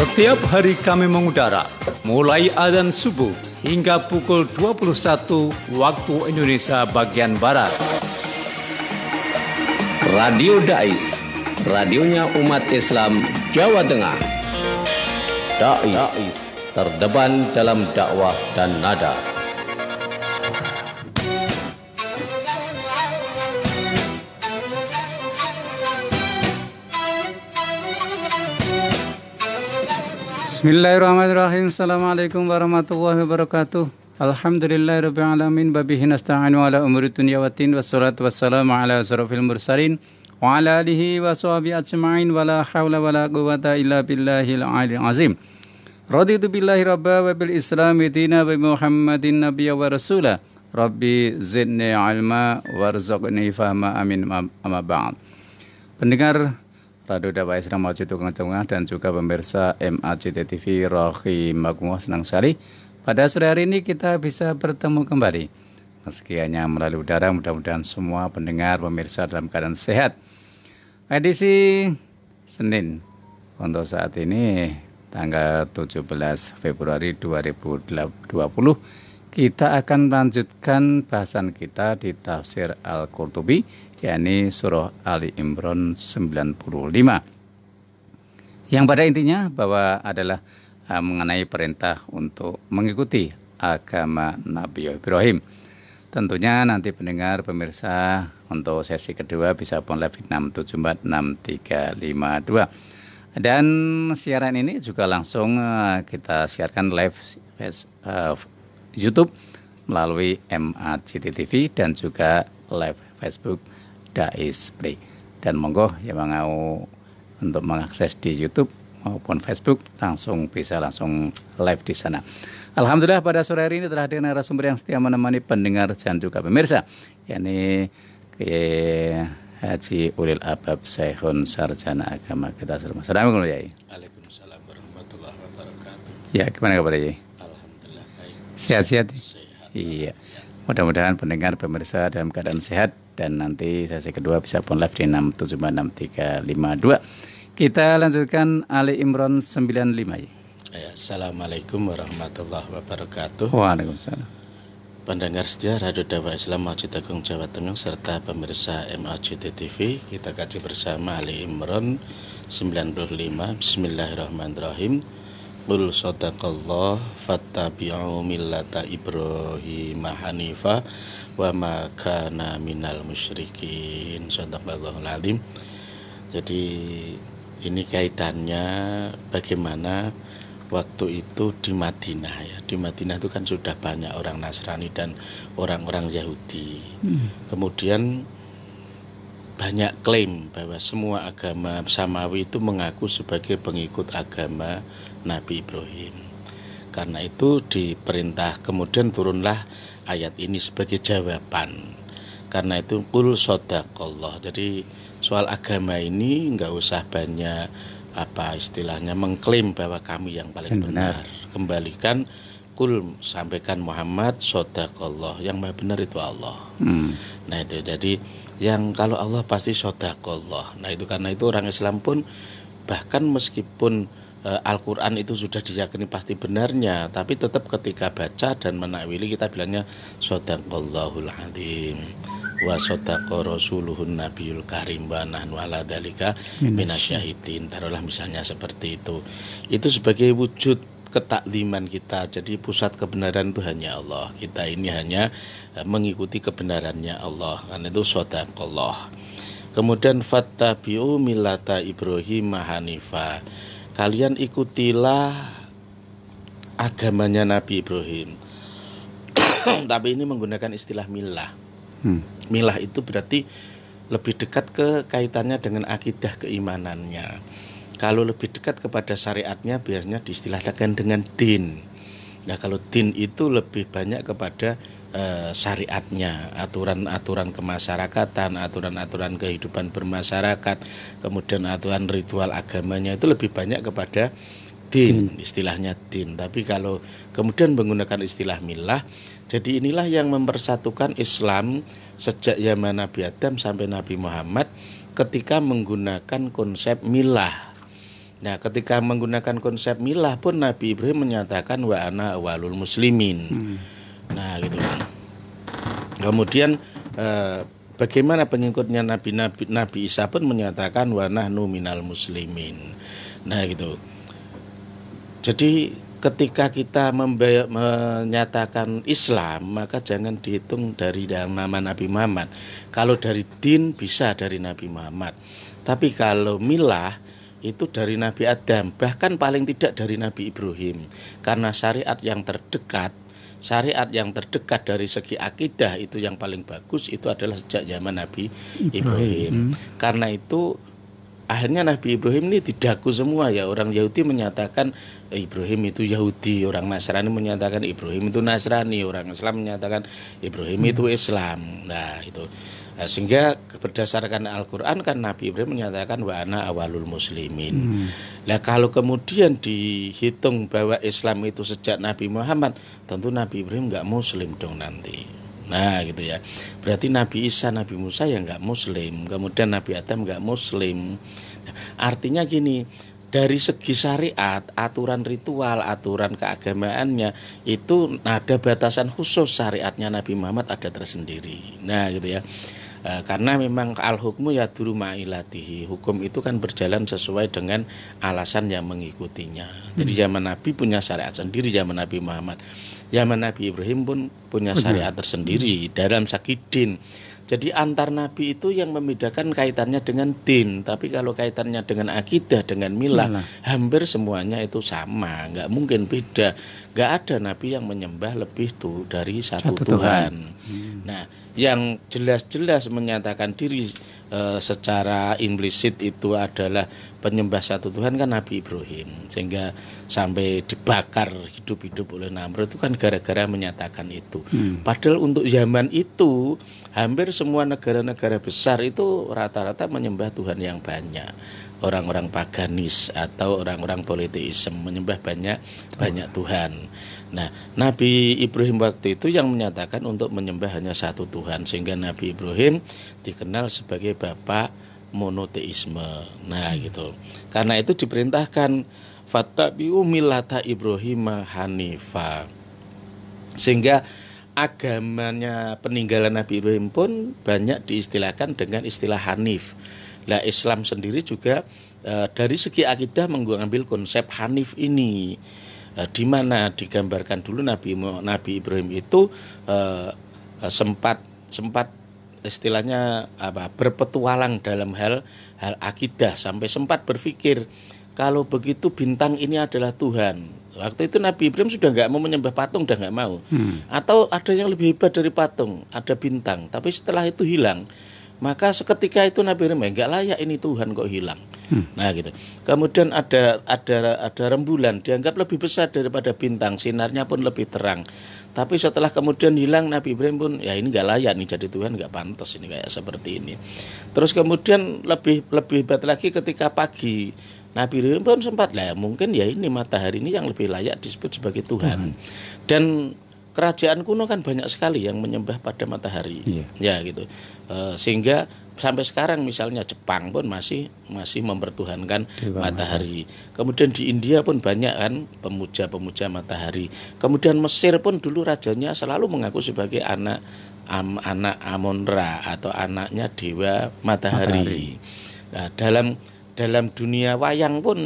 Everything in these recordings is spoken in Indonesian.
Setiap hari kami mengudara, mulai adzan subuh hingga pukul 21 waktu Indonesia bagian Barat. Radio Dais, radionya umat Islam Jawa Tengah. Dais, terdepan dalam dakwah dan nada. Bismillahirrahmanirrahim. Assalamualaikum warahmatullahi wabarakatuh. Alhamdulillahirabbil alamin wa bihi nasta'inu ala umuri dunya waddin wassalatu wassalamu ala asyrofil mursalin wa ala alihi wa sahbihi ajma'in wa la haula wa la quwwata illa billahil aliyil azim. Raditu billahi rabba wa bil islami dina wa Muhammadin nabiyya wa rasula. Rabbi zidni ilma warzuqni fahma amin amma ba'd. Pendengar Radio Dakwah Islam Masjid Tukang Tengah dan juga pemirsa MACT TV rahimakumullah, senang sekali pada sore hari ini kita bisa bertemu kembali. Meski hanya melalui udara, mudah-mudahan semua pendengar pemirsa dalam keadaan sehat. Edisi Senin untuk saat ini tanggal 17 Februari 2020 kita akan melanjutkan bahasan kita di tafsir Al-Qurtubi, yakni surah Ali Imran 95. Yang pada intinya bahwa adalah mengenai perintah untuk mengikuti agama Nabi Ibrahim. Tentunya nanti pendengar pemirsa untuk sesi kedua bisa pun live 6746352. Dan siaran ini juga langsung kita siarkan live YouTube melalui MACT TV dan juga live Facebook Dais Play. Dan monggo yang mau untuk mengakses di YouTube maupun Facebook bisa langsung live di sana. Alhamdulillah pada sore hari ini telah hadir narasumber yang setia menemani pendengar dan juga pemirsa, yakni Haji Ulil Albab Syekhun Sarjana Agama kita semua. Assalamualaikum Yai. Waalaikumsalam warahmatullahi wabarakatuh. Ya, gimana kabar Yai? Alhamdulillah baik. Sehat-sehat? Sehat. Iya. Mudah-mudahan pendengar pemirsa dalam keadaan sehat dan nanti sesi kedua bisa pun live di 6746352. Kita lanjutkan Ali Imran 95. Ya, Assalamualaikum warahmatullahi wabarakatuh. Waalaikumsalam. Pendengar setia Radio Dakwah Islam Masjid Agung Jawa Tengah serta pemirsa MACT TV, kita kaji bersama Ali Imran 95. Bismillahirrahmanirrahim. Qul sadaqallah fattabi'u millata Ibrahim hanifa wa ma kana minal musyrikin. Sadaqallahul azim. Jadi ini kaitannya bagaimana waktu itu di Madinah ya. Di Madinah itu kan sudah banyak orang Nasrani dan orang-orang Yahudi. Kemudian banyak klaim bahwa semua agama samawi itu mengaku sebagai pengikut agama Nabi Ibrahim. Karena itu diperintah, kemudian turunlah ayat ini sebagai jawaban. Karena itu qul shadaqallah. Jadi soal agama ini enggak usah banyak istilahnya mengklaim bahwa kami yang paling benar. Kembalikan qul, sampaikan Muhammad shadaqallah, yang maha benar itu Allah. Nah itu jadi yang kalau Allah pasti shadaqallah. Nah itu karena itu orang Islam pun bahkan meskipun Al-Quran itu sudah diyakini pasti benarnya, tapi tetap ketika baca dan menakwili kita bilangnya shadaqallahul azim wa shadaqa rasuluhun nabiyul karim wa nahnu ala dzalika minasyahidin. Taruhlah misalnya seperti itu. Itu sebagai wujud ketakliman kita. Jadi pusat kebenaran itu hanya Allah. Kita ini hanya mengikuti kebenarannya Allah. Karena itu shadaqallah. Kemudian fattabi'u millata Ibrahim hanifa. Kalian ikutilah agamanya Nabi Ibrahim. Tapi ini menggunakan istilah milah. Milah itu berarti lebih dekat ke kaitannya dengan akidah keimanannya. Kalau lebih dekat kepada syariatnya biasanya diistilahkan dengan din. Nah kalau din itu lebih banyak kepada syariatnya, aturan-aturan kemasyarakatan, aturan-aturan kehidupan bermasyarakat, kemudian aturan ritual agamanya itu lebih banyak kepada din, istilahnya din. Tapi kalau kemudian menggunakan istilah milah, jadi inilah yang mempersatukan Islam sejak zaman Nabi Adam sampai Nabi Muhammad ketika menggunakan konsep milah. Nah, ketika menggunakan konsep milah pun Nabi Ibrahim menyatakan wa ana awalul muslimin. Nah, gitu. Kemudian bagaimana pengikutnya Nabi Isa pun menyatakan wa nahnu minal muslimin. Nah, gitu. Jadi ketika kita menyatakan Islam, maka jangan dihitung dari nama Nabi Muhammad. Kalau dari din bisa dari Nabi Muhammad. Tapi kalau milah itu dari Nabi Adam, bahkan paling tidak dari Nabi Ibrahim. Karena syariat yang terdekat dari segi akidah itu yang paling bagus itu adalah sejak zaman Nabi Ibrahim. Karena itu akhirnya Nabi Ibrahim ini didaku semua ya. Orang Yahudi menyatakan Ibrahim itu Yahudi, orang Nasrani menyatakan Ibrahim itu Nasrani, orang Islam menyatakan Ibrahim itu Islam. Nah, itu. Nah, sehingga berdasarkan Al-Qur'an kan Nabi Ibrahim menyatakan wa ana awalul muslimin. Nah, kalau kemudian dihitung bahwa Islam itu sejak Nabi Muhammad, tentu Nabi Ibrahim enggak muslim dong nanti. Nah, gitu ya. Berarti Nabi Isa, Nabi Musa ya enggak muslim, kemudian Nabi Adam enggak muslim. Artinya gini, dari segi syariat, aturan ritual, aturan keagamaannya itu ada batasan khusus, syariatnya Nabi Muhammad ada tersendiri. Nah, gitu ya. Karena memang al-hukmu yaduru ma'ilatihi, hukum itu kan berjalan sesuai dengan alasan yang mengikutinya. Jadi zaman Nabi punya syariat sendiri, zaman Nabi Muhammad. Zaman Nabi Ibrahim pun punya syariat tersendiri dalam segi din. Jadi antar Nabi itu yang membedakan kaitannya dengan din. Tapi kalau kaitannya dengan akidah, dengan milah, hampir semuanya itu sama. Nggak mungkin beda. Nggak ada Nabi yang menyembah lebih dari satu Tuhan. Nah, yang jelas-jelas menyatakan diri secara implisit itu adalah penyembah satu Tuhan kan Nabi Ibrahim. Sehingga sampai dibakar hidup-hidup oleh Namrud itu kan gara-gara menyatakan itu. Padahal untuk zaman itu hampir semua negara-negara besar itu rata-rata menyembah Tuhan yang banyak. Orang-orang paganis atau orang-orang politeisme menyembah banyak Tuhan. Nah, Nabi Ibrahim waktu itu yang menyatakan untuk menyembah hanya satu Tuhan, sehingga Nabi Ibrahim dikenal sebagai bapak monoteisme. Nah, gitu. Karena itu diperintahkan fattabi'u millata Ibrahim hanifa. Sehingga agamanya peninggalan Nabi Ibrahim pun banyak diistilahkan dengan istilah Hanif. Nah, Islam sendiri juga dari segi akidah mengambil konsep Hanif ini, di mana digambarkan dulu Nabi Ibrahim itu sempat istilahnya berpetualang dalam hal akidah, sampai sempat berpikir kalau begitu bintang ini adalah Tuhan. Waktu itu Nabi Ibrahim sudah nggak mau menyembah patung, udah nggak mau. Atau ada yang lebih hebat dari patung, ada bintang. Tapi setelah itu hilang. Maka seketika itu Nabi Ibrahim nggak layak ini Tuhan kok hilang. Nah, gitu. Kemudian ada rembulan dianggap lebih besar daripada bintang, sinarnya pun lebih terang. Tapi setelah kemudian hilang, Nabi Ibrahim pun ya ini nggak layak nih jadi Tuhan, nggak pantas ini kayak seperti ini. Terus kemudian lebih hebat lagi ketika pagi. Nabi Ibrahim pun sempat mungkin ya ini matahari ini yang lebih layak disebut sebagai Tuhan. Dan kerajaan kuno kan banyak sekali yang menyembah pada matahari. Ya gitu. Sehingga sampai sekarang misalnya Jepang pun masih mempertuhankan matahari. Kemudian di India pun banyak kan pemuja matahari. Kemudian Mesir pun dulu rajanya selalu mengaku sebagai anak Amon-Ra atau anaknya dewa matahari. Nah, dalam dunia wayang pun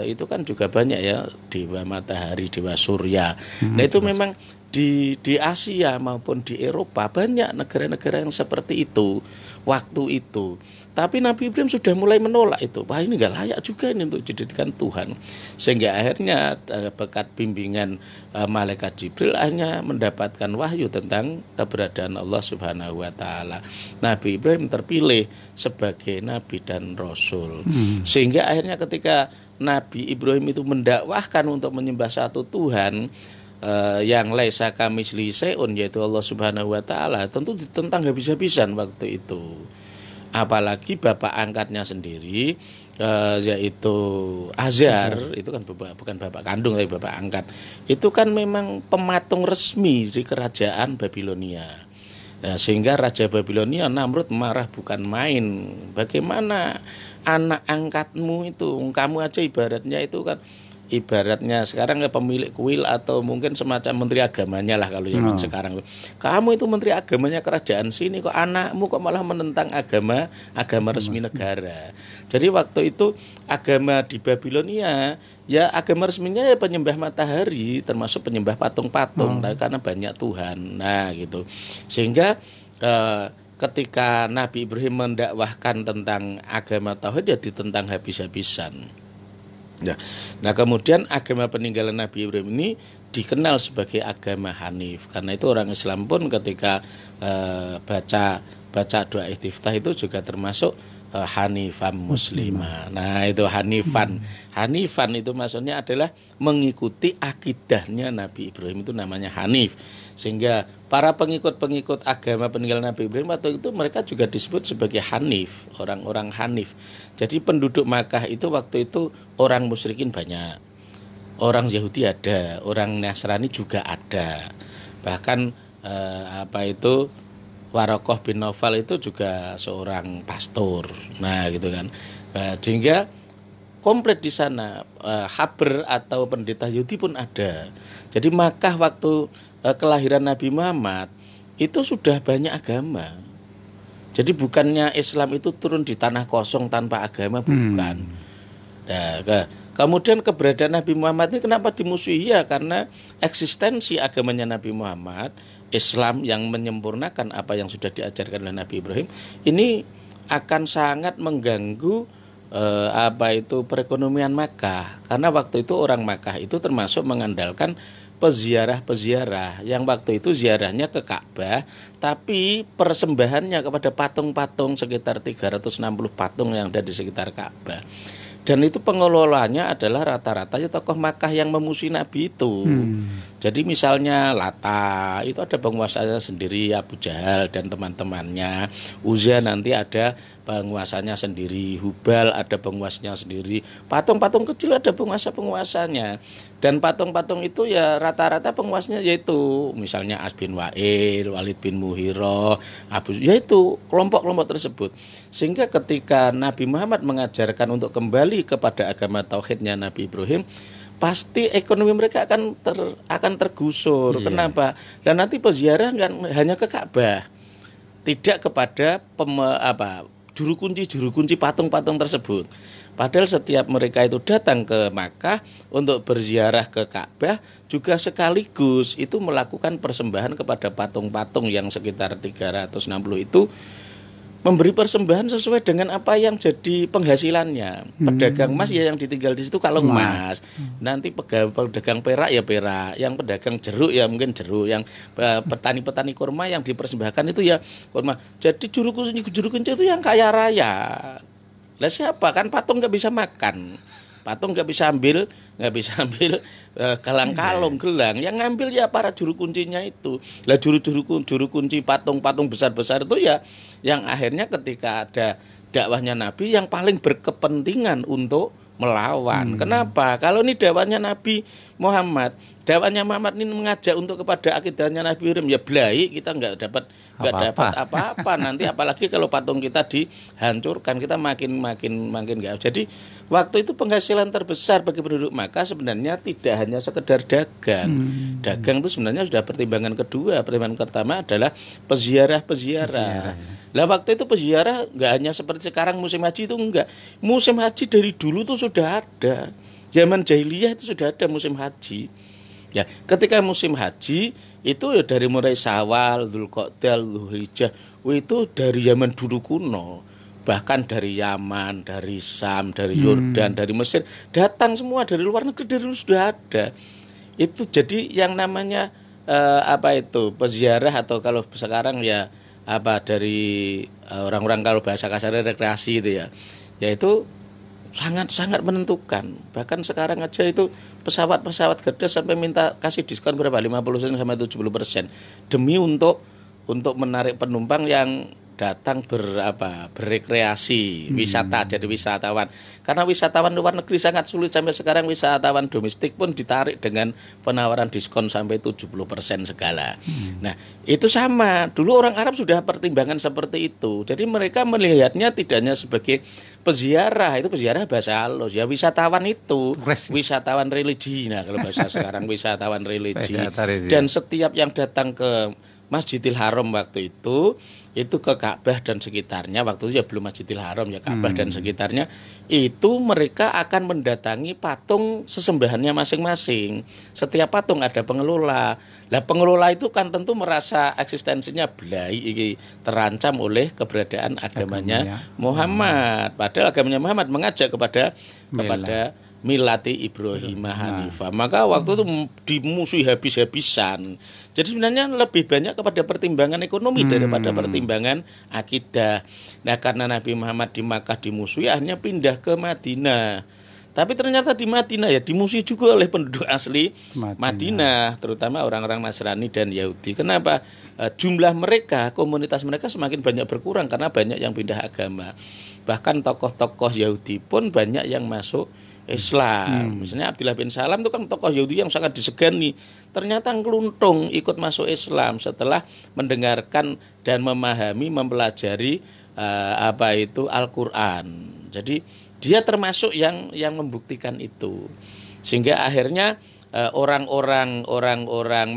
itu kan juga banyak ya dewa matahari, dewa surya. Nah, itu memang di Asia maupun di Eropa banyak negara-negara yang seperti itu waktu itu. Tapi Nabi Ibrahim sudah mulai menolak itu. Wah, ini nggak layak juga ini untuk dijadikan Tuhan. Sehingga akhirnya berkat bimbingan malaikat Jibril hanya mendapatkan wahyu tentang keberadaan Allah Subhanahu wa taala. Nabi Ibrahim terpilih sebagai nabi dan rasul. Sehingga akhirnya ketika Nabi Ibrahim itu mendakwahkan untuk menyembah satu Tuhan, yang laisa kamitslihi syai'un, yaitu Allah Subhanahu wa taala, tentu ditentang habis-habisan waktu itu. Apalagi bapak angkatnya sendiri yaitu Azar, itu kan bukan bapak kandung tapi bapak angkat. Itu kan memang pematung resmi di kerajaan Babilonia. Nah, sehingga Raja Babilonia Namrud marah bukan main. Bagaimana anak angkatmu itu, kamu aja ibaratnya itu kan, ibaratnya sekarang ya pemilik kuil atau mungkin semacam menteri agamanya lah kalau zaman sekarang. Kamu itu menteri agamanya kerajaan sini, kok anakmu kok malah menentang agama resmi negara. Jadi waktu itu agama di Babilonia ya agama resminya ya penyembah matahari, termasuk penyembah patung-patung karena banyak Tuhan. Nah gitu. Sehingga ketika Nabi Ibrahim mendakwahkan tentang agama tauhid ya ditentang habis-habisan. Ya. Nah kemudian agama peninggalan Nabi Ibrahim ini dikenal sebagai agama Hanif. Karena itu orang Islam pun ketika baca doa istiftah itu juga termasuk Hanifan Muslimah. Nah itu Hanifan. Hanifan itu maksudnya adalah mengikuti akidahnya Nabi Ibrahim, itu namanya Hanif. Sehingga para pengikut-pengikut agama peninggalan Nabi Ibrahim waktu itu mereka juga disebut sebagai Hanif, orang-orang Hanif. Jadi penduduk Makkah itu waktu itu orang musyrikin banyak, orang Yahudi ada, orang Nasrani juga ada. Bahkan Warokoh bin Naufal itu juga seorang pastor. Nah gitu kan. Sehingga komplit di sana haber atau pendeta Yahudi pun ada. Jadi Makkah waktu kelahiran Nabi Muhammad itu sudah banyak agama. Jadi bukannya Islam itu turun di tanah kosong tanpa agama, bukan. Nah, kemudian keberadaan Nabi Muhammad ini kenapa dimusuhi? Ya karena eksistensi agamanya Nabi Muhammad, Islam yang menyempurnakan apa yang sudah diajarkan oleh Nabi Ibrahim, ini akan sangat mengganggu perekonomian Makkah. Karena waktu itu orang Makkah itu termasuk mengandalkan peziarah-peziarah yang waktu itu ziarahnya ke Ka'bah, tapi persembahannya kepada patung-patung sekitar 360 patung yang ada di sekitar Ka'bah. Dan itu pengelolanya adalah rata-rata tokoh Makkah yang memusuhi Nabi itu. Jadi misalnya Lata itu ada penguasanya sendiri, Abu Jahal dan teman-temannya. Uzza nanti ada penguasanya sendiri, Hubal ada penguasanya sendiri, patung-patung kecil ada penguasa-penguasanya. Dan patung-patung itu ya rata-rata penguasanya yaitu misalnya As bin Wa'il, Walid bin Mughirah, yaitu kelompok-kelompok tersebut. Sehingga ketika Nabi Muhammad mengajarkan untuk kembali kepada agama tauhidnya Nabi Ibrahim, pasti ekonomi mereka akan tergusur. Kenapa? Dan nanti peziarah kan hanya ke Ka'bah, tidak kepada juru kunci patung-patung tersebut. Padahal setiap mereka itu datang ke Makkah untuk berziarah ke Ka'bah juga sekaligus itu melakukan persembahan kepada patung-patung yang sekitar 360 itu, memberi persembahan sesuai dengan apa yang jadi penghasilannya. Pedagang emas ya yang ditinggal di situ kalau emas. Nanti pedagang perak ya perak, yang pedagang jeruk ya mungkin jeruk, yang petani-petani kurma yang dipersembahkan itu ya kurma. Jadi juru kunci itu yang kaya raya. Lah siapa? Kan patung nggak bisa makan. Patung nggak bisa ambil kalang-kalong gelang, yang ngambil ya para juru kuncinya itu. Lah juru kunci patung-patung besar-besar itu ya yang akhirnya ketika ada dakwahnya Nabi yang paling berkepentingan untuk melawan. Kenapa? Kalau ini dakwahnya Nabi Muhammad ini mengajak untuk kepada akidahnya Nabi Ibrahim, ya belai kita nggak dapat apa-apa nanti, apalagi kalau patung kita dihancurkan, kita makin nggak. Jadi waktu itu penghasilan terbesar bagi penduduk Makkah sebenarnya tidak hanya sekedar dagang. Dagang itu sebenarnya sudah pertimbangan kedua. Pertimbangan pertama adalah peziarah. Lah waktu itu peziarah nggak hanya seperti sekarang musim haji itu, enggak. Musim haji dari dulu tuh sudah ada. Zaman jahiliyah itu sudah ada musim haji. Ya, ketika musim haji itu ya dari mulai Syawal, Dzulqa'dah, Dzulhijjah, itu dari zaman dulu kuno. Bahkan dari Yaman, dari Syam, dari Yordan, dari Mesir, datang semua dari luar negeri, dari dulu sudah ada. Itu jadi yang namanya peziarah, atau kalau sekarang ya dari orang-orang kalau bahasa kasarnya rekreasi itu ya. Yaitu sangat menentukan. Bahkan sekarang aja itu pesawat Garuda sampai minta kasih diskon berapa? 50% sampai 70% demi untuk menarik penumpang yang datang berrekreasi, wisata, jadi wisatawan. Karena wisatawan luar negeri sangat sulit, sampai sekarang wisatawan domestik pun ditarik dengan penawaran diskon sampai 70% segala. Nah, itu sama. Dulu orang Arab sudah pertimbangan seperti itu. Jadi mereka melihatnya tidak hanya sebagai peziarah, itu peziarah bahasa halus ya, wisatawan itu wisatawan religi. Nah, kalau bahasa sekarang wisatawan religi. Dan setiap yang datang ke Masjidil Haram waktu itu ke Ka'bah dan sekitarnya, waktu itu ya belum Masjidil Haram ya, Ka'bah dan sekitarnya, itu mereka akan mendatangi patung sesembahannya masing-masing. Setiap patung ada pengelola. Lah pengelola itu kan tentu merasa eksistensinya belai terancam oleh keberadaan agamanya Muhammad. Padahal agamanya Muhammad mengajak kepada milati Ibrahim Hanifah. Maka waktu itu dimusuhi habis-habisan. Jadi sebenarnya lebih banyak kepada pertimbangan ekonomi daripada pertimbangan akidah. Nah, karena Nabi Muhammad di Makkah dimusuhi, akhirnya pindah ke Madinah. Tapi ternyata di Madinah ya dimusuhi juga oleh penduduk asli Madinah, terutama orang-orang Nasrani dan Yahudi. Kenapa? Jumlah mereka, komunitas mereka semakin banyak berkurang karena banyak yang pindah agama. Bahkan tokoh-tokoh Yahudi pun banyak yang masuk Islam. Misalnya Abdullah bin Salam itu kan tokoh Yahudi yang sangat disegani. Ternyata ngeluntung ikut masuk Islam setelah mendengarkan dan memahami, mempelajari Al-Quran. Jadi dia termasuk yang membuktikan itu. Sehingga akhirnya orang-orang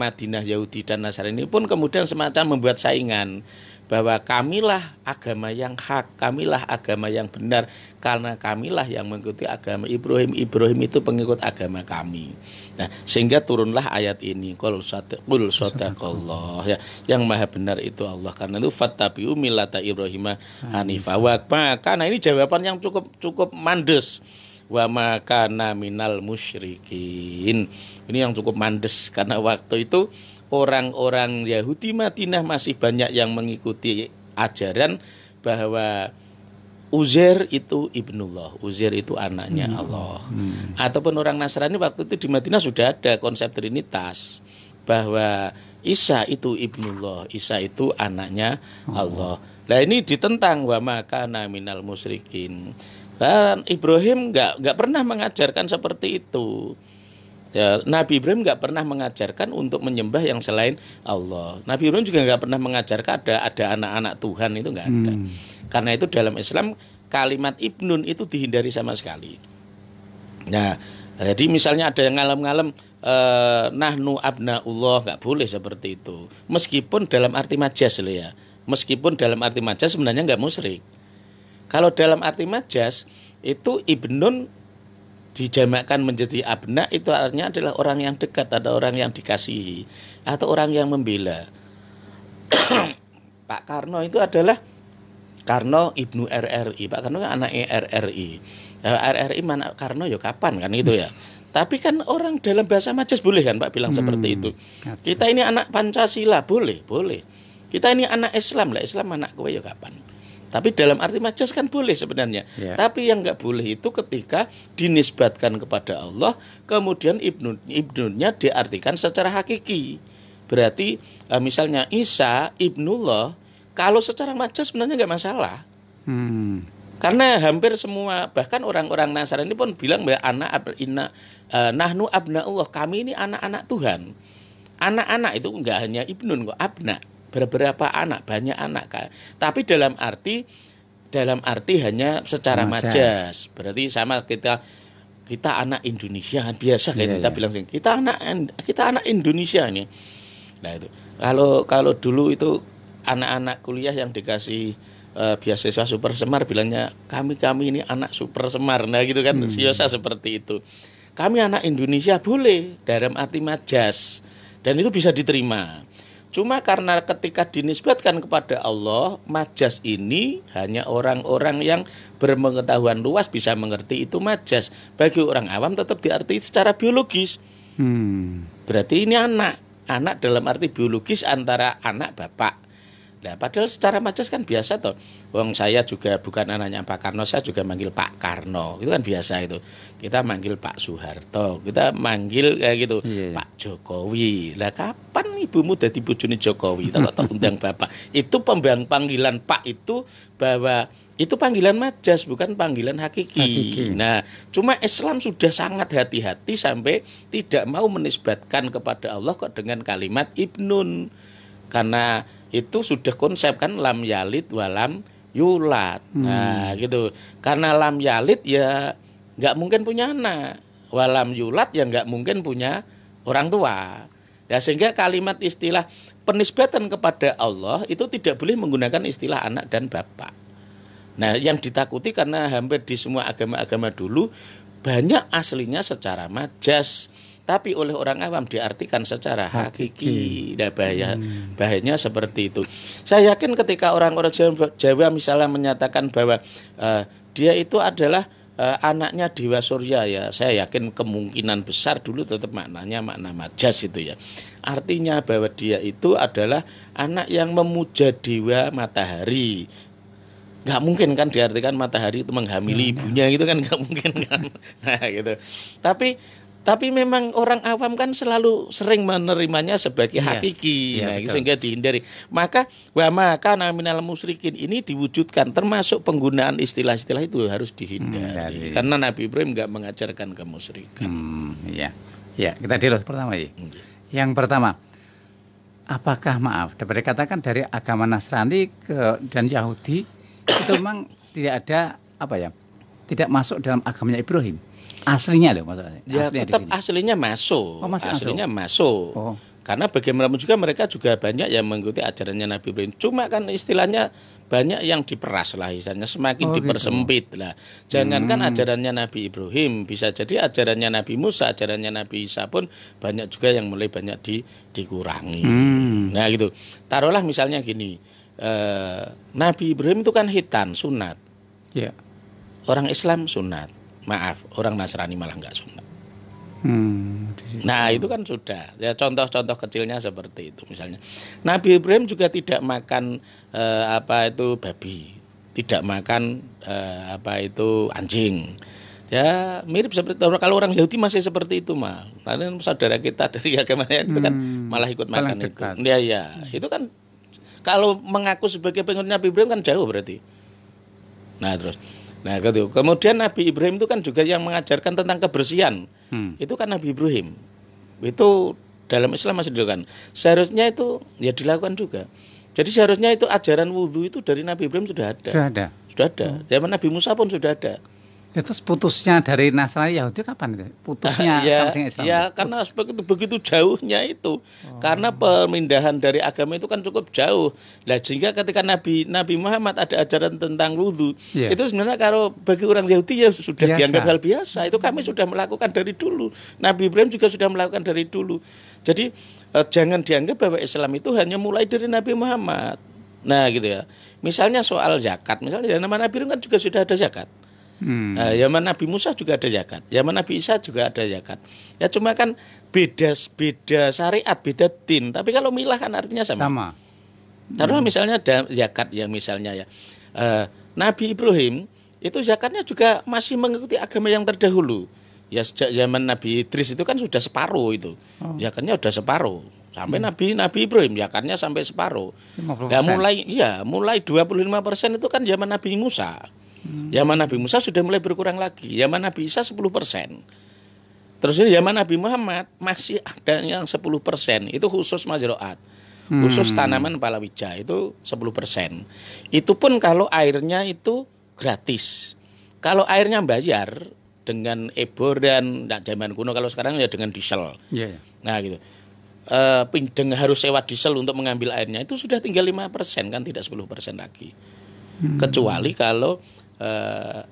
Madinah Yahudi dan Nasrani pun kemudian semacam membuat saingan bahwa kamilah agama yang hak, kamilah agama yang benar, karena kamilah yang mengikuti agama Ibrahim. Ibrahim itu pengikut agama kami. Nah, sehingga turunlah ayat ini, qul sadaqallah, ya, yang maha benar itu Allah. Karena itu fattabi'u millata Ibrahim hanifah. Karena ini jawaban yang cukup mandes. Wa makana minal musyrikin. Ini yang cukup mandes karena waktu itu orang-orang Yahudi Madinah masih banyak yang mengikuti ajaran bahwa Uzair itu ibnullah, Uzair itu anaknya Allah. Ataupun orang Nasrani waktu itu di Madinah sudah ada konsep trinitas bahwa Isa itu ibnullah, Isa itu anaknya Allah. Nah, ini ditentang wa makana minal musyrikin. Dan Ibrahim nggak pernah mengajarkan seperti itu. Ya, Nabi Ibrahim nggak pernah mengajarkan untuk menyembah yang selain Allah. Nabi Ibrahim juga nggak pernah mengajarkan ada anak-anak Tuhan, itu nggak ada. Karena itu dalam Islam kalimat ibnun itu dihindari sama sekali. Nah, jadi misalnya ada yang ngalem-ngalem nahnu abnaullah, nggak boleh seperti itu. Meskipun dalam arti majas loh ya. Meskipun dalam arti majas sebenarnya nggak musyrik. Kalau dalam arti majas itu ibnun dijamakkan menjadi abna, itu artinya adalah orang yang dekat, ada orang yang dikasihi atau orang yang membela. Pak Karno itu adalah Karno ibnu RRI. Pak Karno kan anaknya RRI. RRI mana Karno ya kapan kan itu ya. Tapi kan orang dalam bahasa majas boleh kan Pak bilang seperti itu. Kita ini anak Pancasila, boleh. Kita ini anak Islam lah, Islam anak kowe ya kapan. Tapi dalam arti majas kan boleh sebenarnya. Tapi yang nggak boleh itu ketika dinisbatkan kepada Allah, kemudian ibnunnya diartikan secara hakiki. Berarti misalnya Isa ibnullah, kalau secara majas sebenarnya nggak masalah. Karena hampir semua, bahkan orang-orang Nasrani pun bilang bahwa nahnu abnaullah, kami ini anak-anak Tuhan. Anak-anak itu nggak hanya ibnun kok, abna. Beberapa anak, banyak anak. Tapi dalam arti hanya secara majas. Berarti sama kita anak Indonesia kan biasa kan kita bilang kita anak Indonesia ini. Nah itu. Kalau dulu itu anak-anak kuliah yang dikasih beasiswa Super Semar bilangnya kami ini anak Super Semar. Nah gitu kan biasa seperti itu. Kami anak Indonesia boleh dalam arti majas dan itu bisa diterima. Cuma karena ketika dinisbatkan kepada Allah, majas ini hanya orang-orang yang berpengetahuan luas bisa mengerti itu majas. Bagi orang awam tetap diarti secara biologis. Berarti ini anak dalam arti biologis antara anak bapak. Nah, padahal secara majas kan biasa toh. Wong saya juga bukan anaknya Pak Karno, saya juga manggil Pak Karno. Itu kan biasa itu. Kita manggil Pak Soeharto, kita manggil kayak gitu, Pak Jokowi. Lah kapan ibumu dadi bojone Jokowi? Tak undang Bapak. Itu panggilan Pak itu bahwa itu panggilan majas, bukan panggilan hakiki. Nah, cuma Islam sudah sangat hati-hati sampai tidak mau menisbatkan kepada Allah kok dengan kalimat ibnun. Karena itu sudah konsep kan lam yalid walam yulad. Nah, gitu. Karena lam yalid ya nggak mungkin punya anak. Walam yulad ya nggak mungkin punya orang tua. Ya, sehingga kalimat istilah penisbatan kepada Allah itu tidak boleh menggunakan istilah anak dan bapak. Nah, yang ditakuti karena hampir di semua agama-agama dulu banyak aslinya secara majas, tapi oleh orang awam diartikan secara hakiki. Nah, bahayanya seperti itu. Saya yakin ketika orang-orang Jawa misalnya menyatakan bahwa dia itu adalah anaknya Dewa Surya, ya saya yakin kemungkinan besar dulu tetap maknanya makna majas itu ya. Artinya bahwa dia itu adalah anak yang memuja Dewa Matahari. Nggak mungkin kan diartikan matahari itu menghamili ibunya, gitu kan nggak mungkin kan. Nah, gitu. Tapi memang orang awam kan selalu sering menerimanya sebagai hakiki, nah, sehingga dihindari. Maka minal musyrikin ini diwujudkan, termasuk penggunaan istilah-istilah itu harus dihindari. Karena Nabi Ibrahim nggak mengajarkan kemusyrikan. Ya, kita dulu pertama ya. Yang pertama, apakah dapat dikatakan dari agama Nasrani dan Yahudi itu memang tidak ada tidak masuk dalam agamanya Ibrahim? Aslinya loh maksudnya. Ya, tetap aslinya masuk. Aslinya masuk. Karena bagaimanapun juga mereka juga banyak yang mengikuti ajarannya Nabi Ibrahim. Cuma kan istilahnya banyak yang diperas lah, istilahnya semakin dipersempit lah. Jangankan ajarannya Nabi Ibrahim, bisa jadi ajarannya Nabi Musa, ajarannya Nabi Isa pun banyak juga yang mulai banyak dikurangi. Nah, gitu. Taruhlah misalnya gini, Nabi Ibrahim itu kan hitan, sunat. Ya. Orang Islam sunat. Maaf, orang Nasrani malah nggak sunat. Nah, itu kan sudah. Ya, contoh-contoh kecilnya seperti itu misalnya. Nabi Ibrahim juga tidak makan babi, tidak makan anjing. Ya, mirip seperti kalau orang Yahudi masih seperti itu mah. Karena saudara kita dari agamanya itu kan malah ikut makan itu. Ya, itu kan kalau mengaku sebagai pengikut Nabi Ibrahim kan jauh berarti. Nah, gitu. Kemudian Nabi Ibrahim itu kan juga yang mengajarkan tentang kebersihan. Itu kan Nabi Ibrahim. Itu dalam Islam masih dilakukan. Seharusnya itu ya dilakukan juga. Jadi seharusnya itu ajaran wudhu itu dari Nabi Ibrahim sudah ada. Sudah ada. Zaman Nabi Musa pun sudah ada. Terus putusnya dari Nasrani Yahudi kapan itu? Putusnya sama dengan Islam? Ya, karena begitu jauhnya itu. Karena pemindahan dari agama itu kan cukup jauh. Nah, sehingga ketika Nabi Muhammad ada ajaran tentang wudhu, itu sebenarnya kalau bagi orang Yahudi ya sudah dianggap hal biasa. Itu kami sudah melakukan dari dulu. Nabi Ibrahim juga sudah melakukan dari dulu. Jadi jangan dianggap bahwa Islam itu hanya mulai dari Nabi Muhammad. Nah, gitu ya. Misalnya soal zakat, misalnya nama Nabi Ibrahim kan juga sudah ada zakat. Zaman Nabi Musa juga ada zakat, zaman Nabi Isa juga ada zakat. Ya cuma kan beda syariat, beda din. Tapi kalau milah kan artinya sama. Taruhlah misalnya ada zakat yang misalnya ya Nabi Ibrahim itu zakatnya juga masih mengikuti agama yang terdahulu. Ya sejak zaman Nabi Idris itu kan sudah separuh itu. Zakatnya sudah separuh. Sampai Nabi Ibrahim zakatnya sampai separuh. Ya mulai 25% itu kan zaman Nabi Musa. Zaman Nabi Musa sudah mulai berkurang lagi. Zaman Nabi Isa 10%. Terus zaman Nabi Muhammad masih ada yang 10%. Itu khusus mazroat. Khusus tanaman palawija itu 10%. Itu pun kalau airnya itu gratis. Kalau airnya bayar dengan ebor dan zaman kuno, kalau sekarang ya dengan diesel. Nah, gitu. Harus sewa diesel untuk mengambil airnya, itu sudah tinggal 5%, kan tidak 10% lagi. Kecuali kalau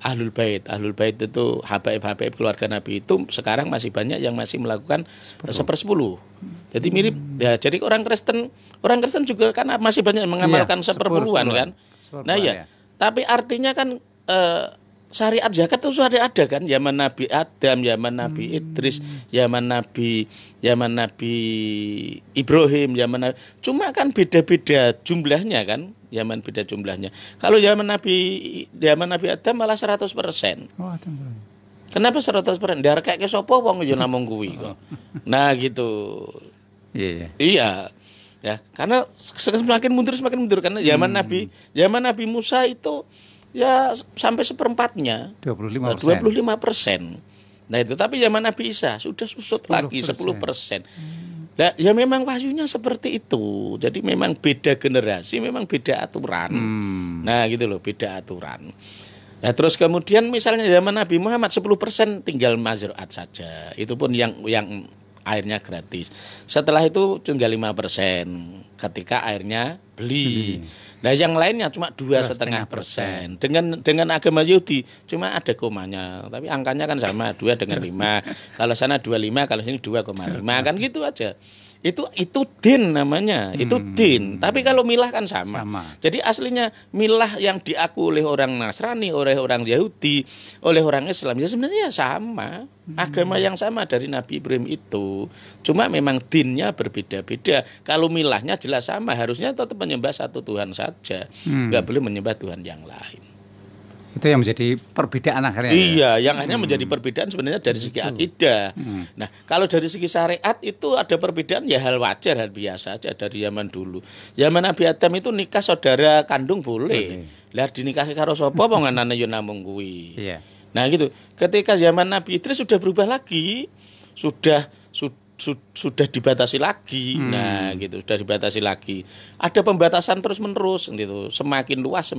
Ahlul Bait itu habaib keluarga Nabi itu sekarang masih banyak yang masih melakukan 1/10. Jadi mirip ya, jadi orang Kristen juga kan masih banyak mengamalkan 1/10 kan. Nah ya. Tapi artinya kan syariat zakat itu sudah ada kan, zaman Nabi Adam, zaman Nabi Idris, zaman Nabi Ibrahim, cuma kan beda-beda jumlahnya kan, zaman beda jumlahnya. Kalau zaman Nabi Adam malah 100%. Oh, Kenapa 100%? Darkake sapa wong yo namung kuwi kok. Nah gitu. Iya. Iya. Ya, karena semakin mundur karena zaman Nabi Musa itu ya sampai seperempatnya 25%. Nah itu, tapi zaman Nabi Isa sudah susut lagi 10%. Nah, ya memang wahyunya seperti itu. Jadi memang beda generasi, memang beda aturan. Nah gitu loh, beda aturan. Nah terus kemudian misalnya zaman Nabi Muhammad 10% tinggal mazru'at saja. Itu pun yang airnya gratis. Setelah itu tinggal 5% ketika airnya beli. Nah yang lainnya cuma 2,5%. Dengan agama Yahudi cuma ada komanya, tapi angkanya kan sama 2 dengan 5. Kalau sana 25, kalau sini 2,5 kan gitu aja. Itu din namanya, itu din. Tapi kalau milah kan sama. Jadi aslinya milah yang diaku oleh orang Nasrani, oleh orang Yahudi, oleh orang Islam ya sebenarnya sama. Agama yang sama dari Nabi Ibrahim itu. Cuma memang dinnya berbeda-beda. Kalau milahnya jelas sama, harusnya tetap menyembah satu Tuhan saja. Enggak boleh menyembah Tuhan yang lain. Itu yang menjadi perbedaan akhirnya. Iya, yang akhirnya menjadi perbedaan sebenarnya dari segi akidah. Nah, kalau dari segi syariat itu ada perbedaan ya hal wajar, hal biasa aja dari zaman dulu. Zaman Nabi Adam itu nikah saudara kandung boleh. Lah dinikahi karo sapa wong anane yo namung kuwi. Iya. Nah, gitu. Ketika zaman Nabi Idris sudah berubah lagi. Sudah dibatasi lagi. Nah, gitu, sudah dibatasi lagi. Ada pembatasan terus-menerus gitu, semakin luas.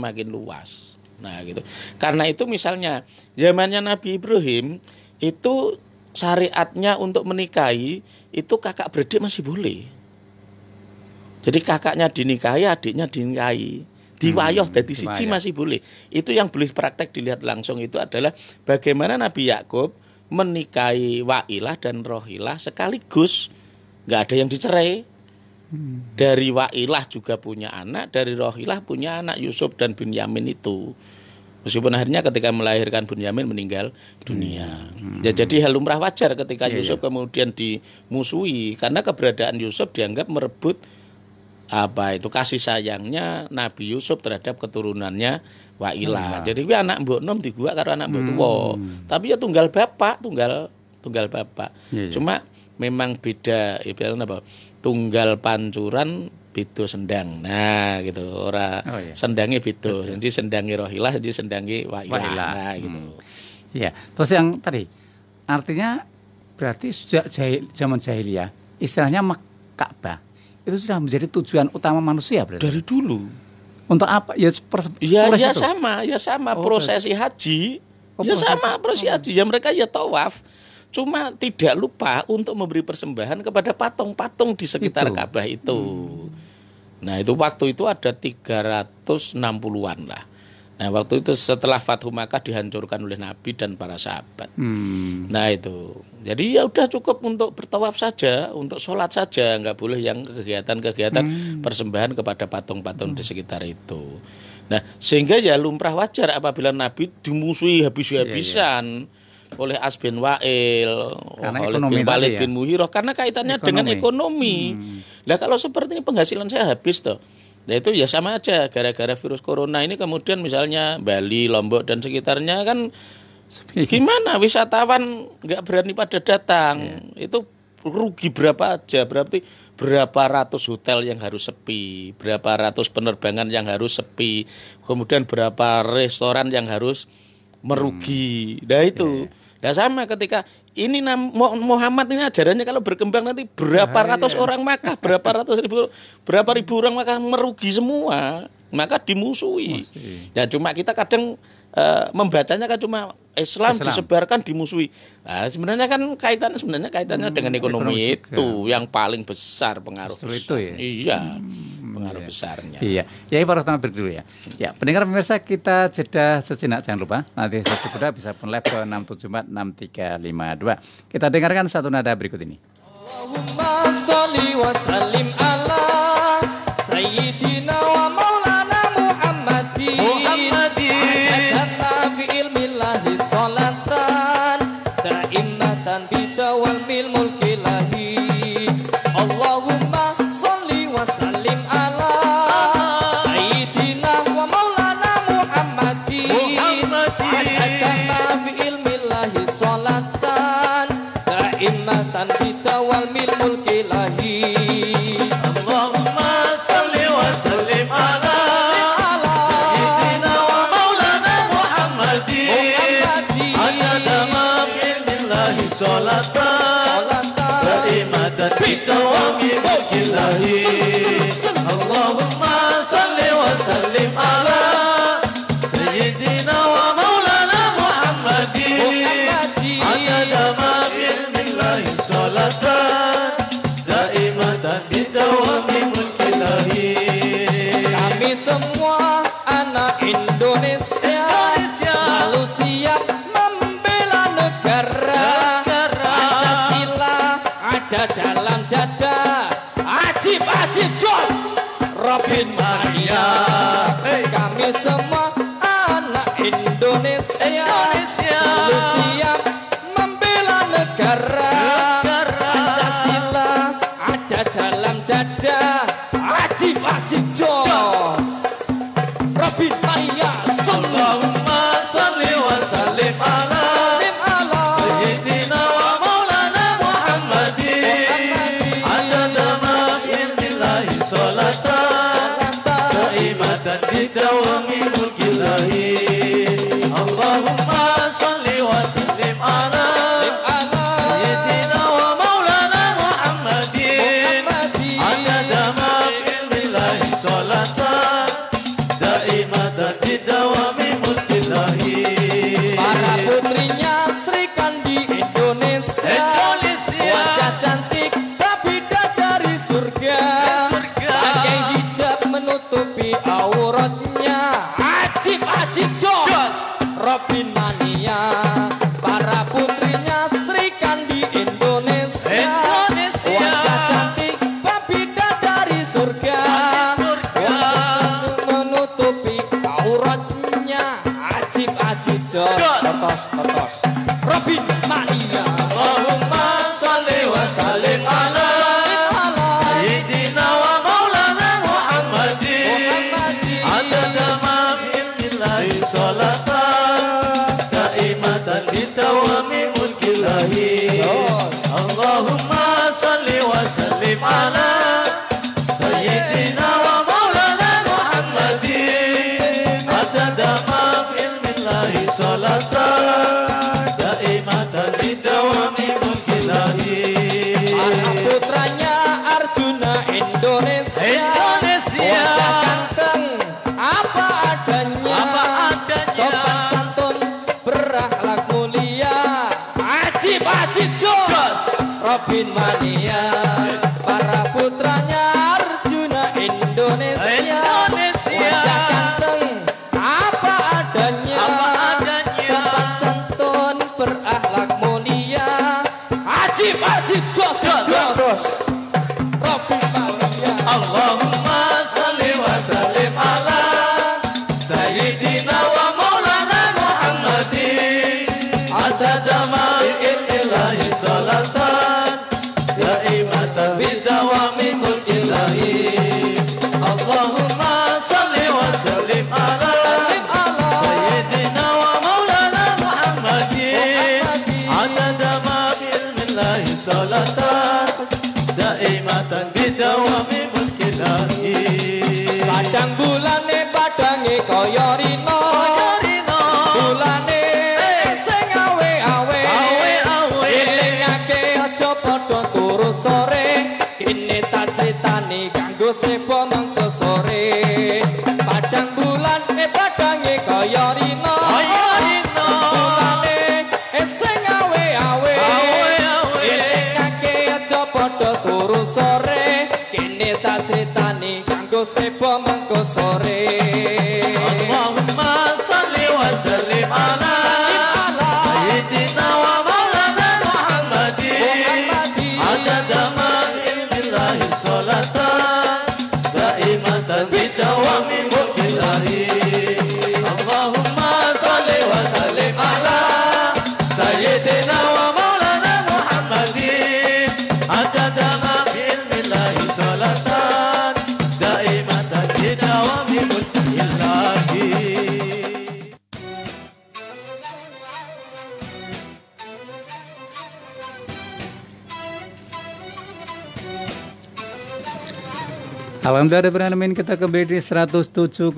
Nah gitu. Karena itu misalnya zamannya Nabi Ibrahim itu syariatnya untuk menikahi itu kakak beradik masih boleh. Jadi kakaknya dinikahi, adiknya dinikahi. Diwayoh dadi siji masih boleh. Itu yang boleh praktek dilihat langsung itu adalah bagaimana Nabi Yakub menikahi Wa'ilah dan Rohilah sekaligus. Enggak ada yang dicerai. Dari Wa'ilah juga punya anak, dari Rohilah punya anak Yusuf dan Binyamin itu. Meskipun akhirnya ketika melahirkan Binyamin meninggal dunia. Ya, jadi hal lumrah wajar ketika Yusuf kemudian dimusuhi karena keberadaan Yusuf dianggap merebut kasih sayangnya Nabi Yusuf terhadap keturunannya Wa'ilah. Jadi kuwi anak mbok nom diguak karo anak mbok tuwa. Tapi ya tunggal bapak. Cuma memang beda ibaratnya apa? Tunggal pancuran beda sendang. Nah gitu, sendangnya beda. Jadi sendangi Rohilah, jadi sendangi Wa'ilah. Nah gitu. Iya. Terus yang tadi artinya berarti sejak zaman jahiliyah istilahnya Ka'bah itu sudah menjadi tujuan utama manusia berarti. Dari dulu. Untuk apa? Ya sama prosesi haji. Prosesi haji. Ya mereka ya tawaf. Cuma tidak lupa untuk memberi persembahan kepada patung-patung di sekitar Ka'bah itu. Nah itu waktu itu ada 360-an lah. Nah waktu itu setelah Fathu Makkah dihancurkan oleh Nabi dan para sahabat. Nah itu. Jadi ya udah cukup untuk bertawaf saja, untuk sholat saja. Nggak boleh yang kegiatan-kegiatan persembahan kepada patung-patung di sekitar itu. Nah sehingga ya lumrah wajar apabila Nabi dimusuhi habis-habisan. Oleh As bin Wa'il, oleh bin Walid bin Muhirah karena kaitannya dengan ekonomi. Lah kalau seperti ini penghasilan saya habis toh. Nah itu ya sama aja gara-gara virus corona ini kemudian misalnya Bali, Lombok dan sekitarnya kan gimana wisatawan nggak berani pada datang. Itu rugi berapa aja, berarti berapa ratus hotel yang harus sepi, berapa ratus penerbangan yang harus sepi, kemudian berapa restoran yang harus merugi. Nah itu. Nah sama ketika ini Muhammad ini ajarannya kalau berkembang nanti berapa ratus orang Makkah, berapa ribu orang Makkah merugi semua, maka dimusuhi. Ya cuma kita kadang membacanya kan cuma Islam disebarkan dimusuhi. Nah, sebenarnya kan kaitannya dengan ekonomi itu yang paling besar pengaruh besar. Iya. Pengaruh besarnya. Iya. Ya para teman dulu ya. Ya, pendengar pemirsa kita jeda sejenak jangan lupa. Nanti satu kuda bisa pun live ke 6746352. Kita dengarkan satu nada berikut ini. Allahumma sholli wa sallim ala sayyidina wa maulana Muhammadin. Adana fi ilmillah bidawamil mulki lahi. Allahumma sholli wa sallim ala sayyidina wa maulana Muhammadin. Adadama fi ilmillahi sholatan daimatan bidawamil mulki lahi. Allahumma sholli wa sallim ala sayyidina wa maulana Muhammadin. Adadama fi ilmillahi sholatan daimatan bidawamil mulki lahi. Allahumma sholli wa sallim ala sayyidina wa maulana Muhammadin. Adadama fi ilmillahi sholatan daimatan bidawamil mulki lahi. Kami semua anak Indonesia selalu siap membela negara. Pancasila ada dalam dada. Ajib jos Robin Mania. Kami semua anak Indonesia selalu siap membela negara. Pancasila ada dalam dada. Ajib jos Robin Mania. Allahumma sholli wa sallim ala sayyidina wa maulana Muhammadin. Adadama fi ilmillahi sholatan daimatan bidawamil mulki lahi. Allahumma sholli wa sallim ala sayyidina wa maulana Muhammadin. Adadama fi ilmillahi sholatan daimatan bidawamil mulki lahi. Para putrinya Sri Kandi Indonesia, wajah cantik tapi dari surga, pakai hijab menutupi auratnya. Ajib jos Robin Mania. Para putrinya Sri Kandi Indonesia, wajah cantik tapi dari surga, menutupi auratnya. Ajib jos Robin Mania. Allahumma sholli wa sallim ala sayyidina wa maulana Muhammadin. Adadama fi ilmillahi sholatan daimatan bidawamil mulki lahi. Allahumma sholli wa sallim ala sayyidina wa maulana Muhammadin. Adadama fi ilmillahi sholatan daimatan bidawamil mulki lahi. Para putranya Arjuna Indonesia, wajah ganteng apa adanya, sopan santun berakhlak mulia. Ajib jos Robin Mania. Para putranya Arjuna Indonesia, wajah ganteng apa adanya, sopan santun berakhlak mulia. Ajib jos Robin Mania. Allahumma sholli wa sallim ala sayyidina wa maulana Muhammadin. Adadama fi ilmillahi sholatan daimatan bidawamil mulki lahi. Allahumma sholli wa sallim ala sayyidina wa maulana Muhammadin. Adadama fi ilmillahi sholatan daimatan bidawamil mulki lahi. Padang bulane padange kaya rino, bulane sing awe-awe, elingake aja padha turu sore, kene tak critani kanggo sepo mengko sore. Padang bulane padange kaya rino, bulane sing awe-awe, elingake aja padha turu sore, kene tak critani kanggo sepo mengko sore. Allahumma sholli wa sallim ala sayyidina wa maulana Muhammadin. Adadama fi ilmillahi sholatan daimatan bidawamil mulki lahi. Allahumma sholli wa sallim ala sayyidina wa maulana Muhammadin. Alhamdulillah kita kembali di 107,9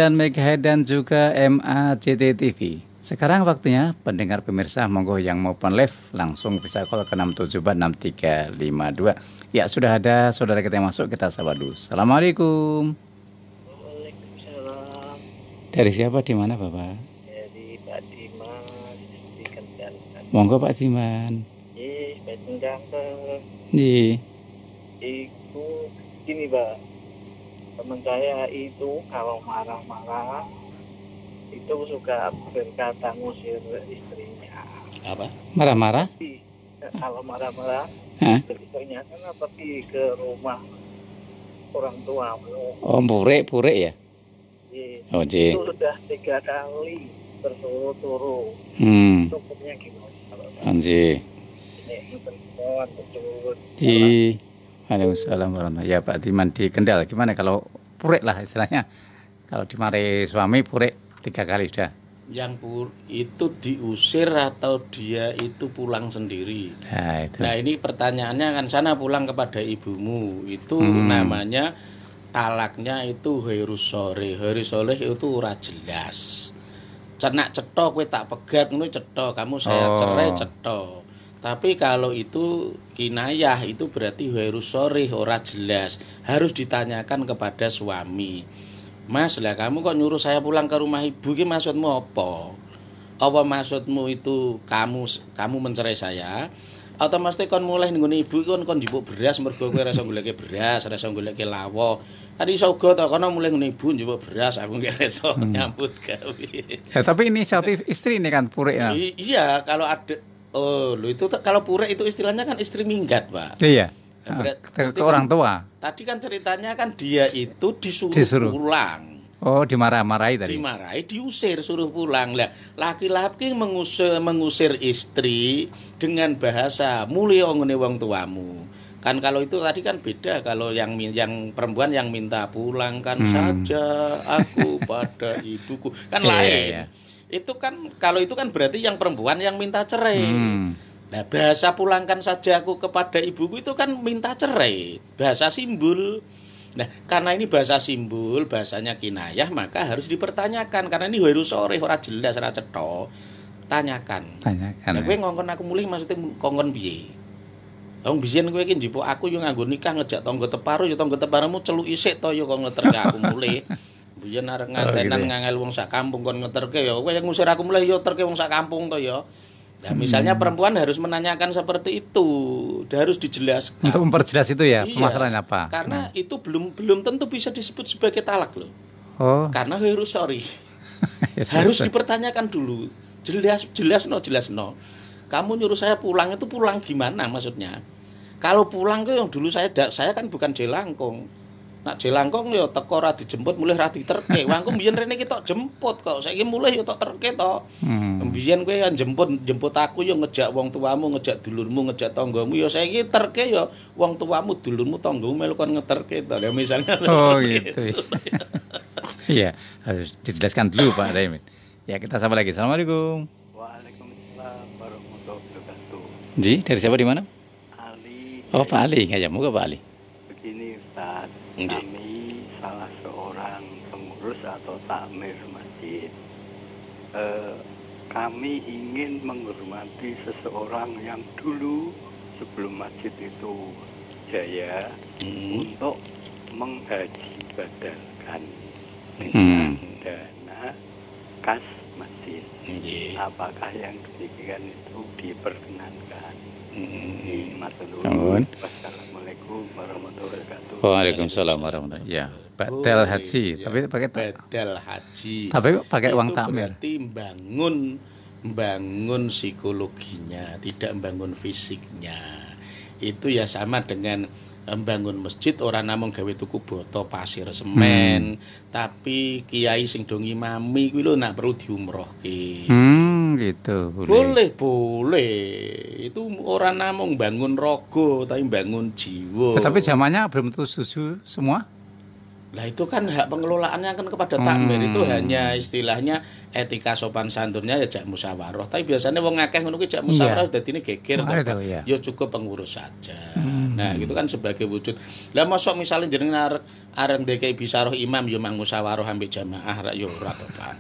MHz dan juga MACT TV. Sekarang waktunya pendengar pemirsa monggo yang mau pon live langsung bisa call ke 6746352. Ya, sudah ada saudara kita yang masuk, kita sapa dulu. Assalamualaikum. Waalaikumsalam. Dari siapa, di mana Bapak? Dari Pak Diman di Kendal. Monggo Pak Diman. Pak Kendal. Ji. Iku gini Pak, teman saya itu kalau marah-marah itu suka berkata ngusir istrinya. Apa? Marah-marah? Tapi kalau marah-marah istrinya kan pergi ke rumah orang tuamu. Oh, pure ya? Oh, Ji. Itu sudah 3 kali berturut-turut. Hukumnya gimana? Ji. Ini perempuan betul. Ji. Waalaikumsalam warahmatullahi. Ya Pak Diman di Kendal, gimana kalau purek lah istilahnya? Kalau dimarahi suami purek 3 kali sudah. Yang itu diusir atau dia itu pulang sendiri? Nah, itu. Nah, ini pertanyaannya kan sana pulang kepada ibumu. Itu namanya talaknya itu hairus sore. Hairus sore itu ora jelas. Cenak cetok kowe tak pegat ngono cetok, kamu saya cerai cetok. Tapi kalau itu kinayah itu berarti hairus sore ora jelas. Harus ditanyakan kepada suami. Mas, lah kamu kok nyuruh saya pulang ke rumah ibu, ki maksudmu apa? Apa maksudmu itu kamu mencerai saya? Atau mesti kon mulai nggone ibu kon njupuk beras mergo kowe ora iso goleke beras, ora iso goleke lawo. Kan iso uga to kono mulai nggone ibu njupuk beras, aku nggak iso nyambut gawe. Ya, tapi inisiatif istri ini kan purek ya. Iya, kalau ada itu kalau purek itu istilahnya kan istri minggat, Pak. Iya. Ke orang tua. Tadi kan ceritanya kan dia itu disuruh pulang. Oh, dimarah-marahi tadi. Dimarahi, diusir, suruh pulang. Lah, laki-laki mengusir istri dengan bahasa mulya ngene wong tuamu. Kan kalau itu tadi kan beda, kalau yang perempuan yang minta pulangkan saja aku pada ibuku. Kan lain. Iya. Itu kan kalau itu kan berarti yang perempuan yang minta cerai. Nah, bahasa pulangkan saja aku kepada ibuku itu kan minta cerai, bahasa simbol. Nah, karena ini bahasa simbol, bahasanya kinayah, maka harus dipertanyakan karena ini hairus sore ora jelas ora cetha. Tanyakan. Nah, kowe ngongkon aku mulih maksudnya kongkon piye? Wong biyen kowe iki njupuk aku yo nganggo nikah ngejak tangga teparo yo tangga teparomu celuk isik to yo kok ngeterke aku mulih. Biyen arek ngantenan ngangel wong sak kampung kon ngeterke ya kowe yang ngusir aku mulai yo terke wong sak kampung to ya. Nah, misalnya perempuan harus menanyakan seperti itu, harus dijelaskan. Untuk memperjelas itu ya, iya, permasalahan apa? Karena itu belum tentu bisa disebut sebagai talak loh. Oh. Karena harus Ya, harus dipertanyakan dulu. Jelas no. Kamu nyuruh saya pulang itu pulang gimana maksudnya? Kalau pulang itu yang dulu saya kan bukan jelangkung. Nak jelangkung yo teko ora dijemput mulih ra diterke. Wangku mbiyen rene ki tok jemput kok. Saiki mulih yo tok terke tok. Mbiyen kowe kan jemput aku yo ngejak wong tuamu, ngejak dulurmu, ngejak tanggamu yo saiki terke yo wong tuamu, dulurmu, tanggamu melu kon ngeterke to. Ya misalnya. Oh gitu. Iya, harus dijelaskan dulu Pak Daimin. Ya, kita sapa lagi. Assalamualaikum. Waalaikumsalam warahmatullahi wabarakatuh. Ji, dari siapa di mana? Ali. Oh, Pak Ali. Ya, moga Pak Ali. Begini Ustaz, kami salah seorang pengurus atau takmir masjid. Kami ingin menghormati seseorang yang dulu sebelum masjid itu jaya untuk menghaji badalkan dengan dana kas masjid. Apakah yang demikian itu diperkenankan? Wassalamualaikum warahmatullahi wabarakatuh. Waalaikumsalam warahmatullahi wabarakatuh. Ya, badal haji, ya. Tapi pakai badal haji. Tapi pakai uang takmir. Berarti membangun psikologinya, tidak membangun fisiknya. Itu ya sama dengan membangun masjid orang namung gawe tuku boto pasir semen, tapi kiai sing do ngimami kuwi lho nak perlu diumrohke. Gitu. Boleh. Itu orang namung bangun rogo tapi bangun jiwa. Tapi zamannya belum tentu setuju semua. Lah itu kan hak pengelolaannya kan kepada takmir. Itu hanya istilahnya etika sopan santunnya ya jak musyawarah. Tapi biasanya wong akeh ngono kuwi jak musyawarah dadine geger to. Ya cukup pengurus saja. Nah, itu kan sebagai wujud. Lah mosok misalnya jenengan arep ndekeki bisaroh imam ya mang musyawarah ambek jamaah ra ya ora to, Pak.